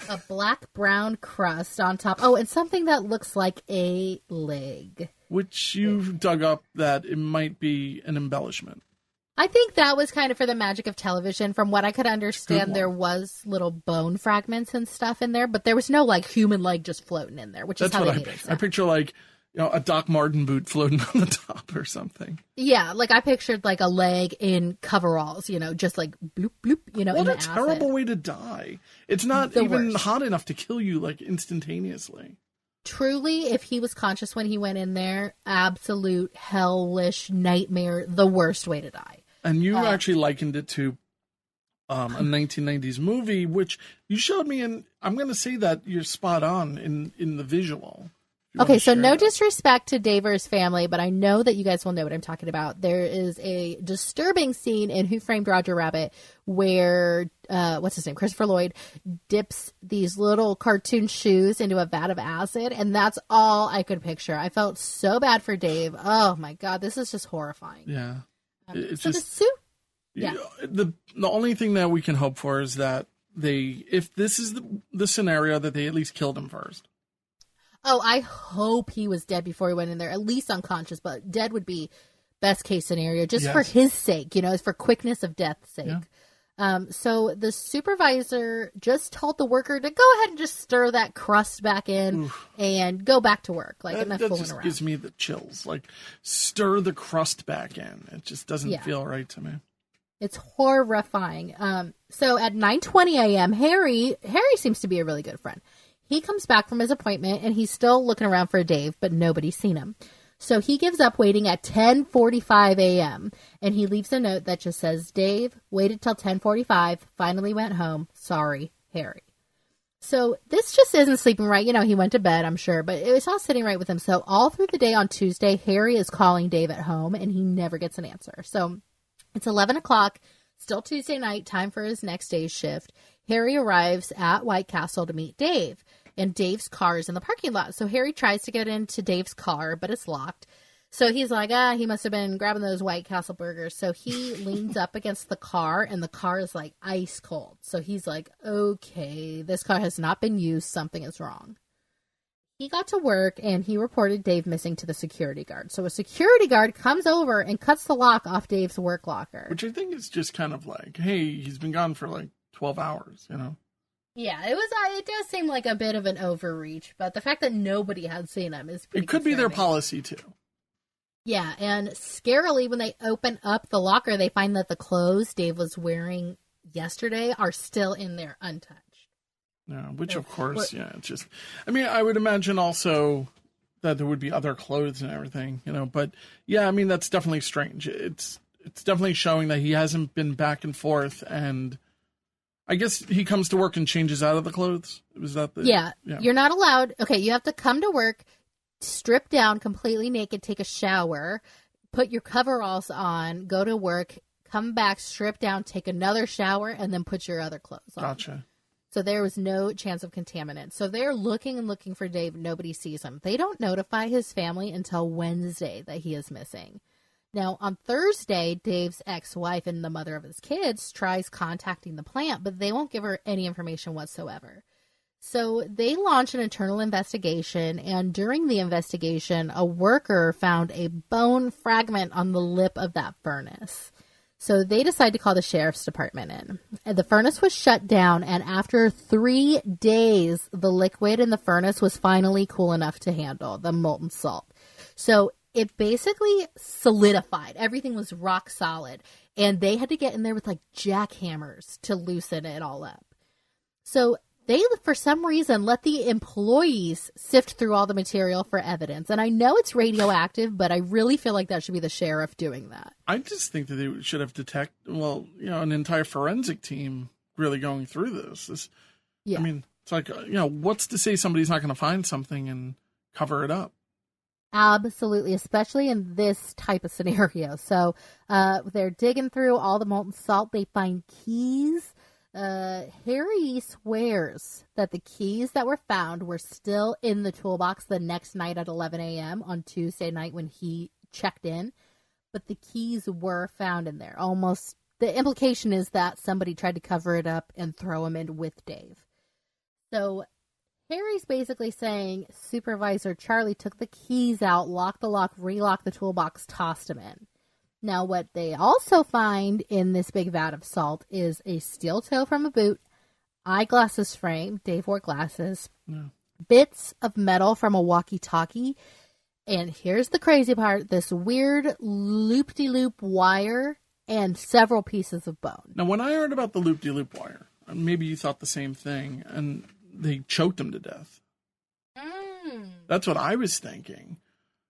A black-brown crust on top. Oh, and something that looks like a leg. Which you've dug up that it might be an embellishment. I think that was kind of for the magic of television. From what I could understand, there was little bone fragments and stuff in there, but there was no human leg just floating in there, which is how they made it. I picture a Doc Marten boot floating on the top or something. Yeah, I pictured a leg in coveralls, just bloop bloop, What a terrible way to die! It's not even hot enough to kill you instantaneously. Truly, if he was conscious when he went in there, absolute hellish nightmare, the worst way to die. And you actually likened it to a 1990s movie, which you showed me, and I'm going to say that you're spot on in the visual. Okay, so no disrespect to Dave or his family, but I know that you guys will know what I'm talking about. There is a disturbing scene in Who Framed Roger Rabbit where, what's his name, Christopher Lloyd, dips these little cartoon shoes into a vat of acid, and that's all I could picture. I felt so bad for Dave. Oh, my God, this is just horrifying. Yeah. It's so just, the suit... Yeah. The only thing that we can hope for is that if this is the scenario, that they at least killed him first. Oh, I hope he was dead before he went in there, at least unconscious, but dead would be best case scenario, just for his sake, for quickness of death's sake. Yeah. So the supervisor just told the worker to go ahead and just stir that crust back in and go back to work. Like, enough fooling just around. Gives me the chills. Like, stir the crust back in. It just doesn't feel right to me. It's horrifying. So at 9:20 a.m., Harry seems to be a really good friend. He comes back from his appointment, and he's still looking around for Dave, but nobody's seen him. So he gives up waiting at 10:45 a.m., and he leaves a note that just says, Dave, waited till 10:45, finally went home. Sorry, Harry. So this just isn't sleeping right. He went to bed, I'm sure, but it's not sitting right with him. So all through the day on Tuesday, Harry is calling Dave at home, and he never gets an answer. So it's 11 o'clock, still Tuesday night, time for his next day's shift. Harry arrives at White Castle to meet Dave. And Dave's car is in the parking lot. So Harry tries to get into Dave's car, but it's locked. So he's like, he must have been grabbing those White Castle burgers. So he leans up against the car, and the car is like ice cold. So he's like, okay, this car has not been used. Something is wrong. He got to work, and he reported Dave missing to the security guard. So a security guard comes over and cuts the lock off Dave's work locker. Which I think is just kind of like, hey, he's been gone for like 12 hours, Yeah, it does seem like a bit of an overreach, but the fact that nobody had seen him is pretty It could be their policy, too. Yeah, and scarily, when they open up the locker, they find that the clothes Dave was wearing yesterday are still in there untouched. Yeah, which, of course, it's just... I mean, I would imagine also that there would be other clothes and everything, but, yeah, I mean, that's definitely strange. It's definitely showing that he hasn't been back and forth, and... I guess he comes to work and changes out of the clothes. Was that the... Yeah. You're not allowed... Okay, you have to come to work, strip down completely naked, take a shower, put your coveralls on, go to work, come back, strip down, take another shower, and then put your other clothes on. Gotcha. So there was no chance of contaminant. So they're looking and looking for Dave. Nobody sees him. They don't notify his family until Wednesday that he is missing. Now, on Thursday, Dave's ex-wife and the mother of his kids tries contacting the plant, but they won't give her any information whatsoever. So they launch an internal investigation, and during the investigation, a worker found a bone fragment on the lip of that furnace. So they decide to call the sheriff's department in. And the furnace was shut down, and after 3 days, the liquid in the furnace was finally cool enough to handle the molten salt. So it basically solidified. Everything was rock solid. And they had to get in there with like jackhammers to loosen it all up. So they, for some reason, let the employees sift through all the material for evidence. And I know it's radioactive, but I really feel like that should be the sheriff doing that. I just think that they should have an entire forensic team really going through this. I mean, it's like, what's to say somebody's not going to find something and cover it up? Absolutely, especially in this type of scenario. So they're digging through all the molten salt. They find keys. Harry swears that the keys that were found were still in the toolbox the next night at 11 a.m. on Tuesday night when he checked in. But the keys were found in there. Almost, the implication is that somebody tried to cover it up and throw him in with Dave. So Harry's basically saying Supervisor Charlie took the keys out, locked the lock, relocked the toolbox, tossed him in. Now, what they also find in this big vat of salt is a steel toe from a boot, eyeglasses frame, Dave wore glasses, bits of metal from a walkie-talkie, and here's the crazy part, this weird loop-de-loop wire and several pieces of bone. Now, when I heard about the loop-de-loop wire, maybe you thought the same thing, and they choked him to death. That's what I was thinking.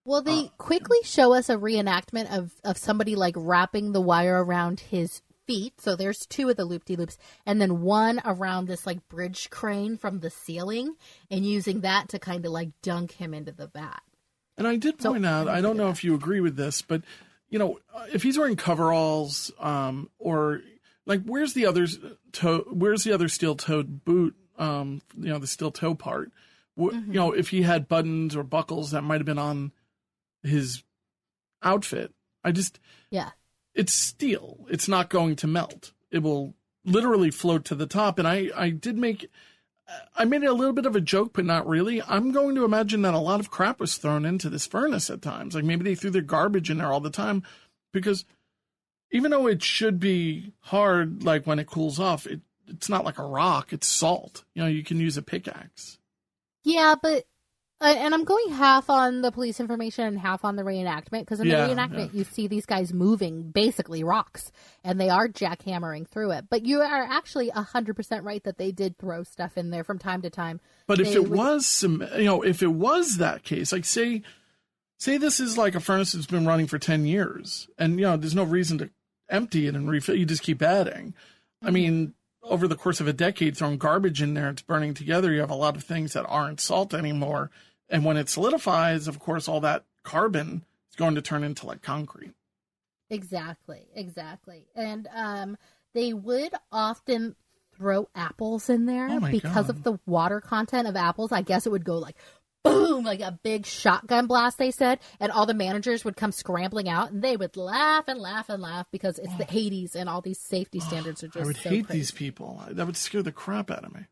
Well, they quickly show us a reenactment of somebody like wrapping the wire around his feet. So there's 2 of the loop-de-loops and then one around this like bridge crane from the ceiling and using that to kind of like dunk him into the vat. And I did point out, I don't know if you agree with this, but if he's wearing coveralls or like where's the other steel-toed boot, the steel toe part? If he had buttons or buckles that might have been on his outfit, it's steel. It's not going to melt. It will literally float to the top. And I did make I made it a little bit of a joke, but not really. I'm going to imagine that a lot of crap was thrown into this furnace at times. Like maybe they threw their garbage in there all the time, because even though it should be hard, like when it cools off, it's not like a rock. It's salt. You can use a pickaxe. Yeah, but and I'm going half on the police information and half on the reenactment, because in the reenactment you see these guys moving basically rocks, and they are jackhammering through it. But you are actually 100% right that they did throw stuff in there from time to time. But if it was that case, like say this is like a furnace that's been running for 10 years, and there's no reason to empty it and refill. You just keep adding. I mean, over the course of a decade, throwing garbage in there, it's burning together. You have a lot of things that aren't salt anymore. And when it solidifies, of course, all that carbon is going to turn into like concrete. Exactly. And they would often throw apples in there because of the water content of apples. I guess it would go like boom, like a big shotgun blast, they said. And all the managers would come scrambling out, and they would laugh and laugh and laugh because it's the 80s and all these safety standards are just I would so hate crazy. these people. That would scare the crap out of me.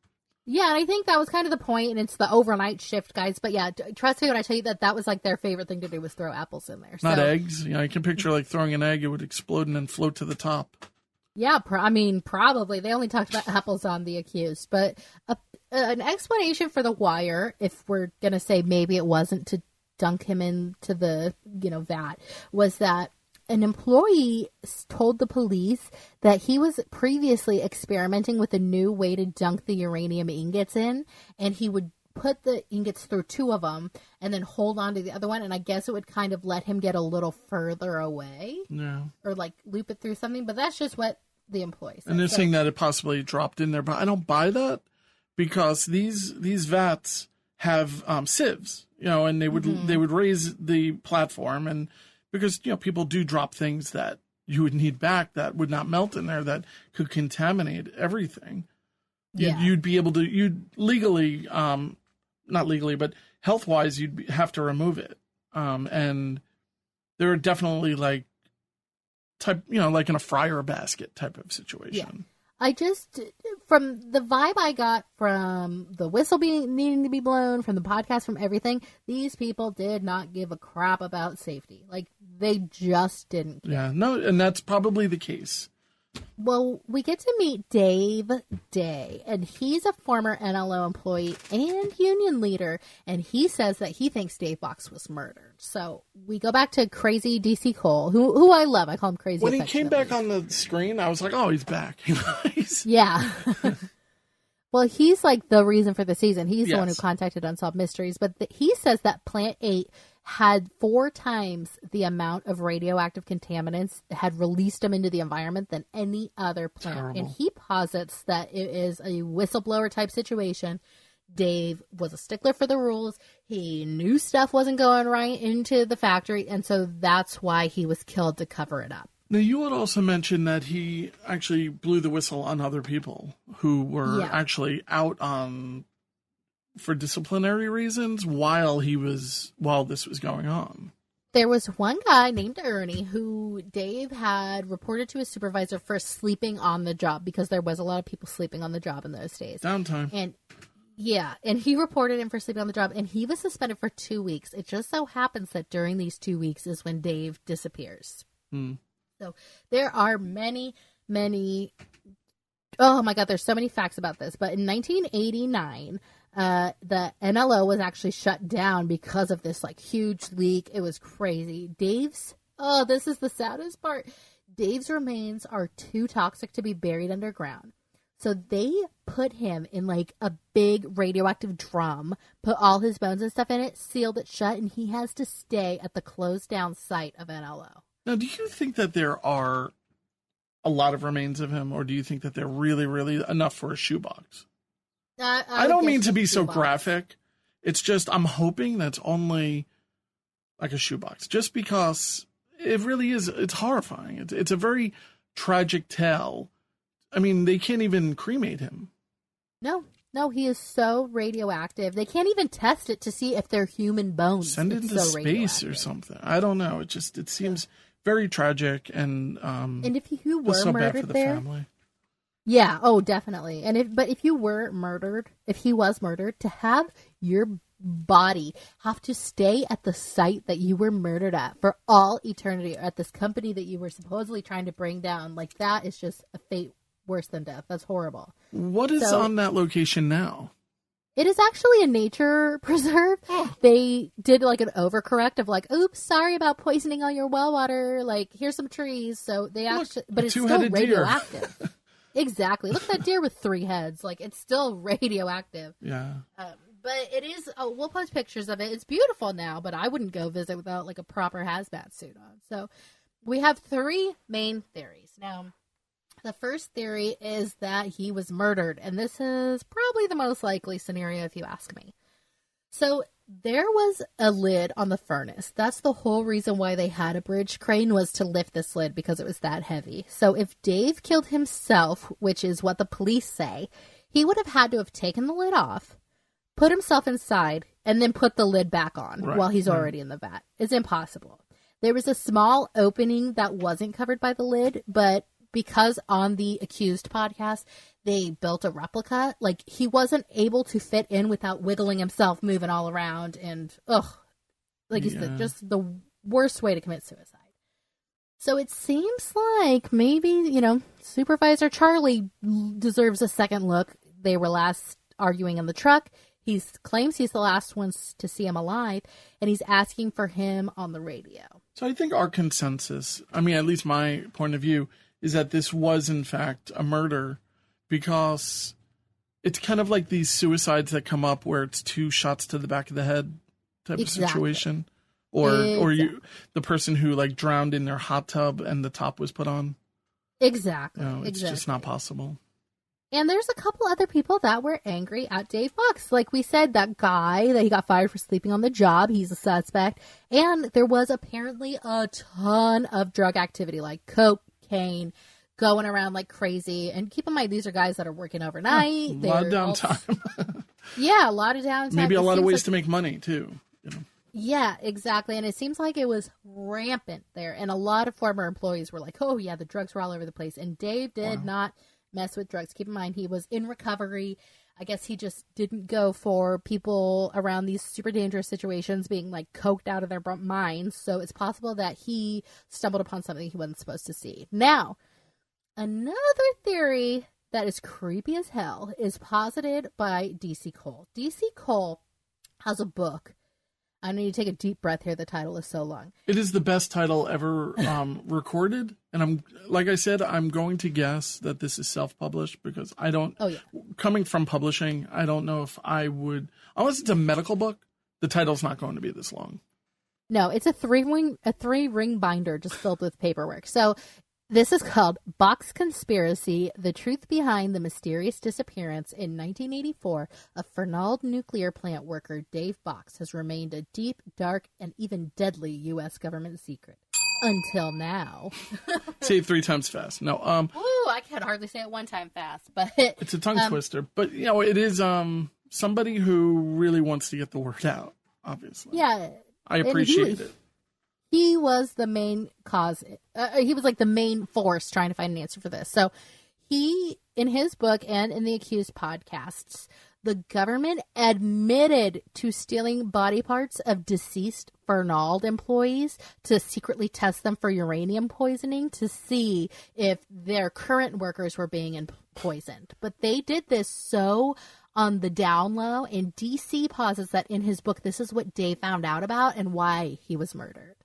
Yeah, and I think that was kind of the point, and it's the overnight shift, guys. But yeah, trust me when I tell you that was like their favorite thing to do was throw apples in there. Not eggs. I can picture like throwing an egg, it would explode and then float to the top. Yeah, probably. They only talked about apples on The Accused. But an explanation for the wire, if we're going to say maybe it wasn't to dunk him into the, vat, was that an employee told the police that he was previously experimenting with a new way to dunk the uranium ingots in, and he would put the ingots through two of them and then hold on to the other one, and I guess it would kind of let him get a little further away. Yeah. Or like loop it through something, but that's just what the employee said. And they're saying that it possibly dropped in there, but I don't buy that, because these vats have sieves, and they would raise the platform, and because people do drop things that you would need back that would not melt in there, that could contaminate everything. You'd be able to, you'd legally, not legally, but health-wise, you'd have to remove it. And there are definitely like in a fryer basket type of situation. I just, from the vibe I got from the whistle needing to be blown, from the podcast, from everything, these people did not give a crap about safety. Like, they just didn't care. Yeah, no, and that's probably the case. Well, we get to meet Dave Day, and he's a former NLO employee and union leader, and he says that he thinks Dave Bocks was murdered. So we go back to Crazy DC Cole, who I love. I call him Crazy. When he came back on the screen, I was like, oh, he's back. Yeah. Well, he's like the reason for the season. He's the one who contacted Unsolved Mysteries, but he says that Plant 8 had 4 times the amount of radioactive contaminants, had released them into the environment than any other plant. Terrible. And he posits that it is a whistleblower type situation. Dave was a stickler for the rules. He knew stuff wasn't going right into the factory, and so that's why he was killed, to cover it up. Now, you had also mentioned that he actually blew the whistle on other people who were actually out for disciplinary reasons while this was going on. There was one guy named Ernie who Dave had reported to his supervisor for sleeping on the job, because there was a lot of people sleeping on the job in those days. Downtime. And he reported him for sleeping on the job, and he was suspended for 2 weeks. It just so happens that during these 2 weeks is when Dave disappears. So there are many, oh my God, there's so many facts about this. But in 1989, the NLO was actually shut down because of this like huge leak. It was crazy. This is the saddest part. Dave's remains are too toxic to be buried underground. So they put him in like a big radioactive drum, put all his bones and stuff in it, sealed it shut, and he has to stay at the closed down site of NLO. Now, do you think that there are a lot of remains of him, or do you think that they're really, really enough for a shoebox? I don't mean to be so graphic. It's just I'm hoping that's only like a shoebox, just because it really is. It's horrifying. It's a very tragic tale. I mean, they can't even cremate him. No, he is so radioactive. They can't even test it to see if they're human bones. Send it into space or something. I don't know. It seems very tragic, and if you were so murdered bad for the there, family. Yeah, oh, definitely. But if you were murdered, if he was murdered, to have your body have to stay at the site that you were murdered at for all eternity, or at this company that you were supposedly trying to bring down, like, that is just a fate worse than death. That's horrible. What is on that location now? It is actually a nature preserve. Oh. They did like an overcorrect of like, oops, sorry about poisoning all your well water. Like, here's some trees. So they actually, but it's still radioactive. Exactly. Look at that deer with 3 heads. Like, it's still radioactive. Yeah. But it is, we'll post pictures of it. It's beautiful now, but I wouldn't go visit without like a proper hazmat suit on. So we have 3 main theories. Now, the first theory is that he was murdered, and this is probably the most likely scenario if you ask me. So there was a lid on the furnace. That's the whole reason why they had a bridge crane, was to lift this lid because it was that heavy. So if Dave killed himself, which is what the police say, he would have had to have taken the lid off, put himself inside, and then put the lid back on while he's already in the vat. It's impossible. There was a small opening that wasn't covered by the lid, but because on the Accused podcast, they built a replica, like, he wasn't able to fit in without wiggling himself, moving all around, and, like you said, just the worst way to commit suicide. So it seems like maybe, Supervisor Charlie deserves a second look. They were last arguing in the truck. He claims he's the last one to see him alive, and he's asking for him on the radio. So I think our consensus, at least my point of view, is that this was, in fact, a murder, because it's kind of like these suicides that come up where it's 2 shots to the back of the head type of situation. Or the person who, like, drowned in their hot tub and the top was put on. Exactly. It's just not possible. And there's a couple other people that were angry at Dave Bocks. Like we said, that guy that he got fired for sleeping on the job, he's a suspect. And there was apparently a ton of drug activity, like cocaine, going around like crazy. And keep in mind, these are guys that are working overnight. A lot of downtime. Yeah, a lot of downtime. Maybe a lot of ways to make money, too. Yeah, exactly. And it seems like it was rampant there. And a lot of former employees were like, oh, yeah, the drugs were all over the place. And Dave did not mess with drugs. Keep in mind, he was in recovery. I guess he just didn't go for people around these super dangerous situations being like coked out of their minds. So it's possible that he stumbled upon something he wasn't supposed to see. Now, another theory that is creepy as hell is posited by DC Cole. DC Cole has a book. I need to take a deep breath here. The title is so long. It is the best title ever recorded. And like I said, I'm going to guess that this is self-published, because I don't, coming from publishing, I don't know if I would, unless it's a medical book, the title's not going to be this long. No, it's a 3-ring binder just filled with paperwork. So this is called Bocks Conspiracy, The Truth Behind the Mysterious Disappearance in 1984 of Fernald nuclear plant worker Dave Bocks has remained a deep, dark, and even deadly U.S. government secret. Until now. Say it 3 times fast. No, Ooh, I can hardly say it 1 time fast, but it's a tongue twister. But, it is somebody who really wants to get the word out, obviously. Yeah. I appreciate it. He was the main cause. He was like the main force trying to find an answer for this. So he, in his book and in the Accused podcasts, the government admitted to stealing body parts of deceased Fernald employees to secretly test them for uranium poisoning to see if their current workers were being poisoned. But they did this so on the down low, and DC posits that in his book, this is what Dave found out about and why he was murdered.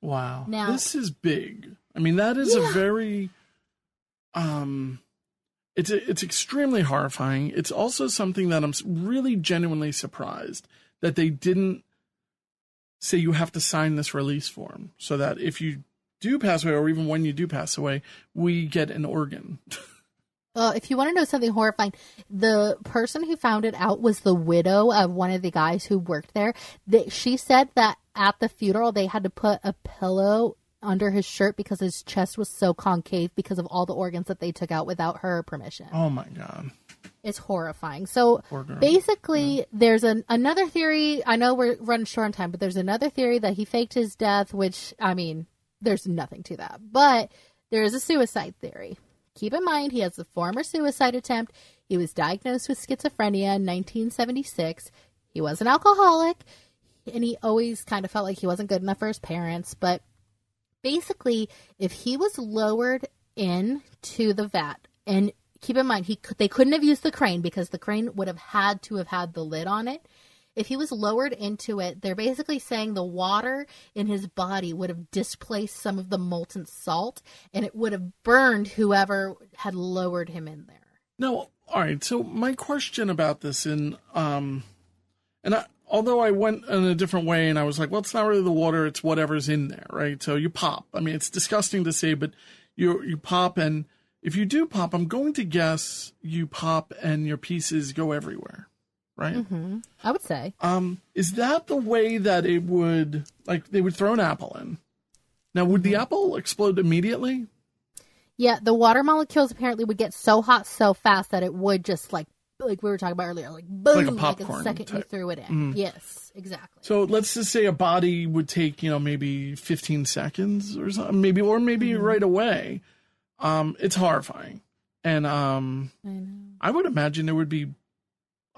Wow. Now, this is big. That is a very, it's extremely horrifying. It's also something that I'm really genuinely surprised that they didn't say you have to sign this release form so that if you do pass away, or even when you do pass away, we get an organ. If you want to know something horrifying, the person who found it out was the widow of one of the guys who worked there. She said that at the funeral, they had to put a pillow under his shirt because his chest was so concave because of all the organs that they took out without her permission. Oh, my God. It's horrifying. So basically, there's another theory. I know we're running short on time, but there's another theory that he faked his death, which, there's nothing to that. But there is a suicide theory. keep in mind, he has a former suicide attempt. He was diagnosed with schizophrenia in 1976. He was an alcoholic, and he always kind of felt like he wasn't good enough for his parents. But basically, if he was lowered into the vat, and keep in mind, they couldn't have used the crane because the crane would have had the lid on it. If he was lowered into it, they're basically saying the water in his body would have displaced some of the molten salt, and it would have burned whoever had lowered him in there. No, all right. So my question about this, although I went in a different way, and I was like, well, it's not really the water; it's whatever's in there, right? So you pop. I mean, it's disgusting to say, but you pop, and if you do pop, I'm going to guess you pop, and your pieces go everywhere. Right? Mm-hmm. I would say. Is that the way that it would, like, they would throw an apple in? Now, would the apple explode immediately? Yeah, the water molecules apparently would get so hot so fast that it would just, like we were talking about earlier, like boom, like a popcorn like the second type. you threw it in. Yes, exactly. So let's just say a body would take, maybe 15 seconds or something, maybe right away. It's horrifying. And I know. I would imagine there would be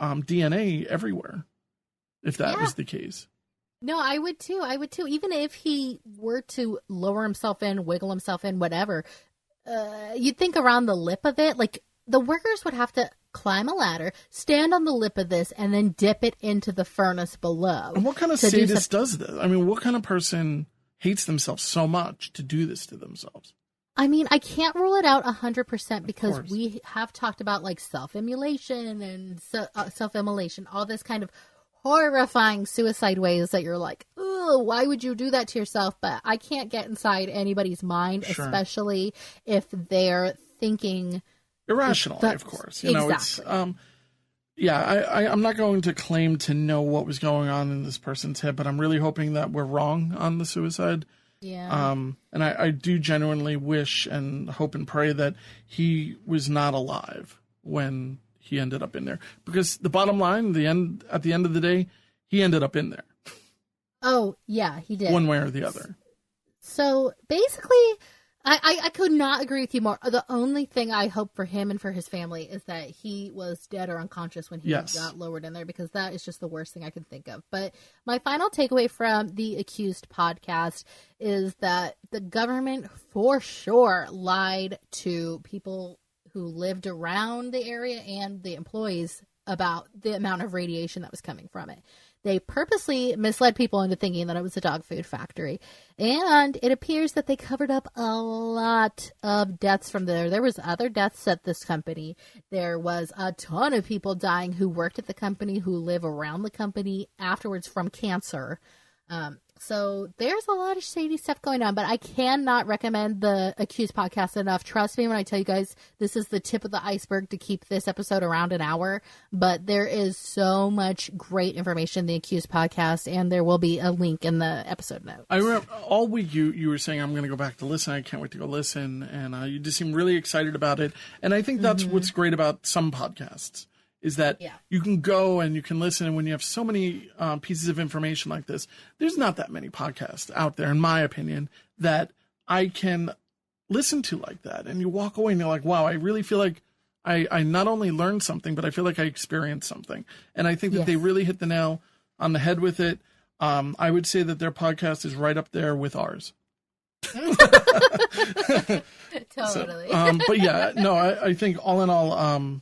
DNA everywhere, if that was the case. No, I would too. Even if he were to lower himself in, wiggle himself in, whatever, you'd think around the lip of it, like the workers would have to climb a ladder, stand on the lip of this, and then dip it into the furnace below. And what kind of sadist does this? I mean, what kind of person hates themselves so much to do this to themselves? I mean, I can't rule it out 100% because we have talked about like self-immolation and self-immolation, all this kind of horrifying suicide ways that you're like, oh, why would you do that to yourself? But I can't get inside anybody's mind, especially if they're thinking irrationally, of course. Exactly. It's I'm not going to claim to know what was going on in this person's head, but I'm really hoping that we're wrong on the suicide. Yeah. And I do genuinely wish and hope and pray that he was not alive when he ended up in there. Because the bottom line, at the end of the day, he ended up in there. Oh, yeah, he did. One way or the other. So basically, I could not agree with you more. The only thing I hope for him and for his family is that he was dead or unconscious when he got lowered in there, because that is just the worst thing I can think of. But my final takeaway from the Accused podcast is that the government for sure lied to people who lived around the area and the employees about the amount of radiation that was coming from it. They purposely misled people into thinking that it was a dog food factory. And it appears that they covered up a lot of deaths from there. There was other deaths at this company. There was a ton of people dying who worked at the company, who live around the company afterwards from cancer. So there's a lot of shady stuff going on, but I cannot recommend the Accused podcast enough. Trust me when I tell you guys, this is the tip of the iceberg to keep this episode around an hour, but there is so much great information in the Accused podcast, and there will be a link in the episode notes. I remember all week you were saying, I'm going to go back to listen. I can't wait to go listen. And you just seem really excited about it. And I think that's what's great about some podcasts. Is that you can go and you can listen, and when you have so many pieces of information like this, there's not that many podcasts out there, in my opinion, that I can listen to like that. And you walk away and you're like, wow, I really feel like I not only learned something, but I feel like I experienced something. And I think that they really hit the nail on the head with it. I would say that their podcast is right up there with ours. Totally. But yeah, no, I think all in all,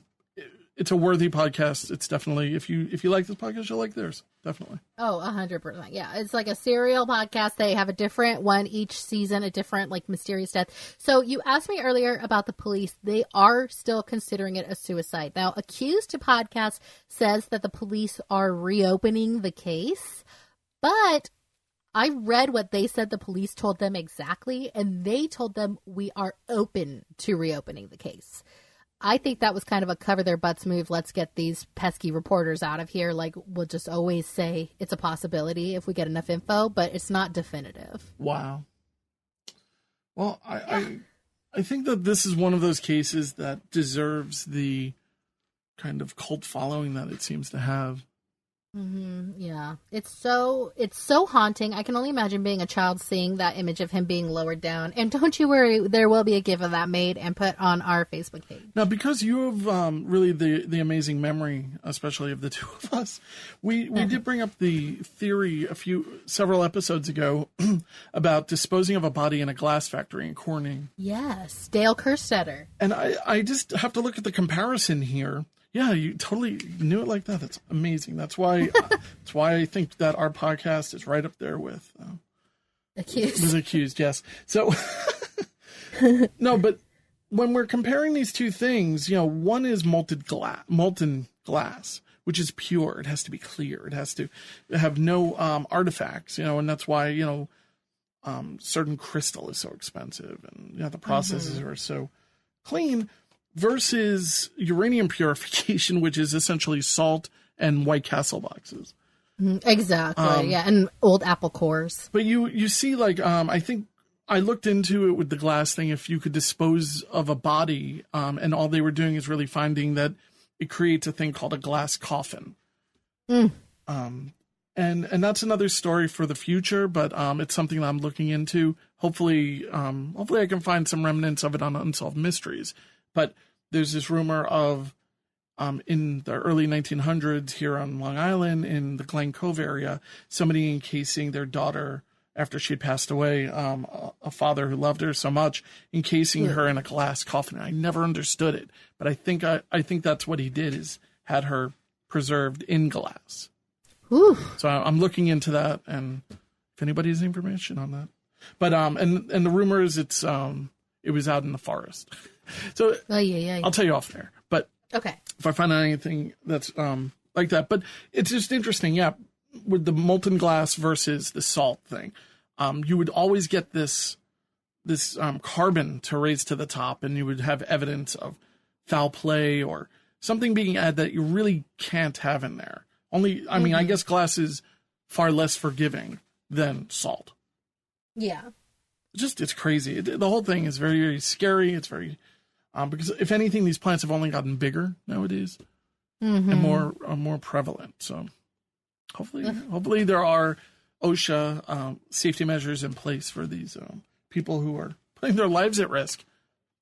it's a worthy podcast. It's definitely, if you like this podcast, you'll like theirs. Definitely. Oh, 100%. Yeah. It's like a serial podcast. They have a different one each season, a different like mysterious death. So you asked me earlier about the police. They are still considering it a suicide. Now, Accused podcast says that the police are reopening the case, but I read what they said the police told them exactly, and they told them we are open to reopening the case. I think that was kind of a cover their butts move. Let's get these pesky reporters out of here. Like, we'll just always say it's a possibility if we get enough info, but it's not definitive. Wow. Well, I think that this is one of those cases that deserves the kind of cult following that it seems to have. Yeah, it's so haunting. I can only imagine being a child seeing that image of him being lowered down. And don't you worry, there will be a GIF of that made and put on our Facebook page. Now, because you have really the amazing memory, especially of the two of us, we did bring up the theory several episodes ago about disposing of a body in a glass factory in Corning. Yes, Dale Kerstetter. And I just have to look at the comparison here. Yeah, you totally knew it like that. That's amazing. That's why I think that our podcast is right up there with Accused. Was Accused, yes. So no, but when we're comparing these two things, one is molten glass, which is pure. It has to be clear. It has to have no artifacts, and that's why certain crystal is so expensive, and the processes are so clean. Versus uranium purification, which is essentially salt and White Castle boxes. Exactly, yeah, and old Apple cores. But you see, I think I looked into it with the glass thing. If you could dispose of a body, and all they were doing is really finding that it creates a thing called a glass coffin. And that's another story for the future, but it's something that I'm looking into. Hopefully I can find some remnants of it on Unsolved Mysteries. But there's this rumor of, in the early 1900s here on Long Island, in the Glen Cove area, somebody encasing their daughter after she'd passed away, a father who loved her so much, encasing her in a glass coffin. I never understood it, but I think that's what he did, is had her preserved in glass. Ooh. So I'm looking into that, and if anybody has information on that. But and the rumor is it was out in the forest. So I'll tell you off there. But okay, if I find anything that's like that, but it's just interesting, yeah, with the molten glass versus the salt thing, you would always get this carbon to raise to the top, and you would have evidence of foul play or something being added that you really can't have in there. Only, I mean, I guess glass is far less forgiving than salt. Yeah. It's crazy. The whole thing is very, very scary. It's very, because if anything, these plants have only gotten bigger nowadays and more prevalent. So hopefully there are OSHA safety measures in place for these people who are putting their lives at risk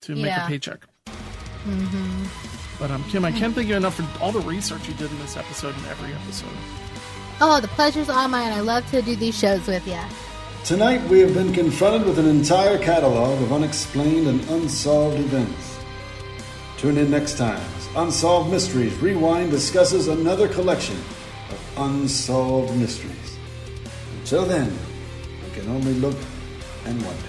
to make a paycheck. But Kim, I can't thank you enough for all the research you did in this episode and every episode. Oh, the pleasure's all mine. I love to do these shows with you. Tonight we have been confronted with an entire catalog of unexplained and unsolved events. Tune in next time as Unsolved Mysteries Rewind discusses another collection of unsolved mysteries. Until then, we can only look and wonder.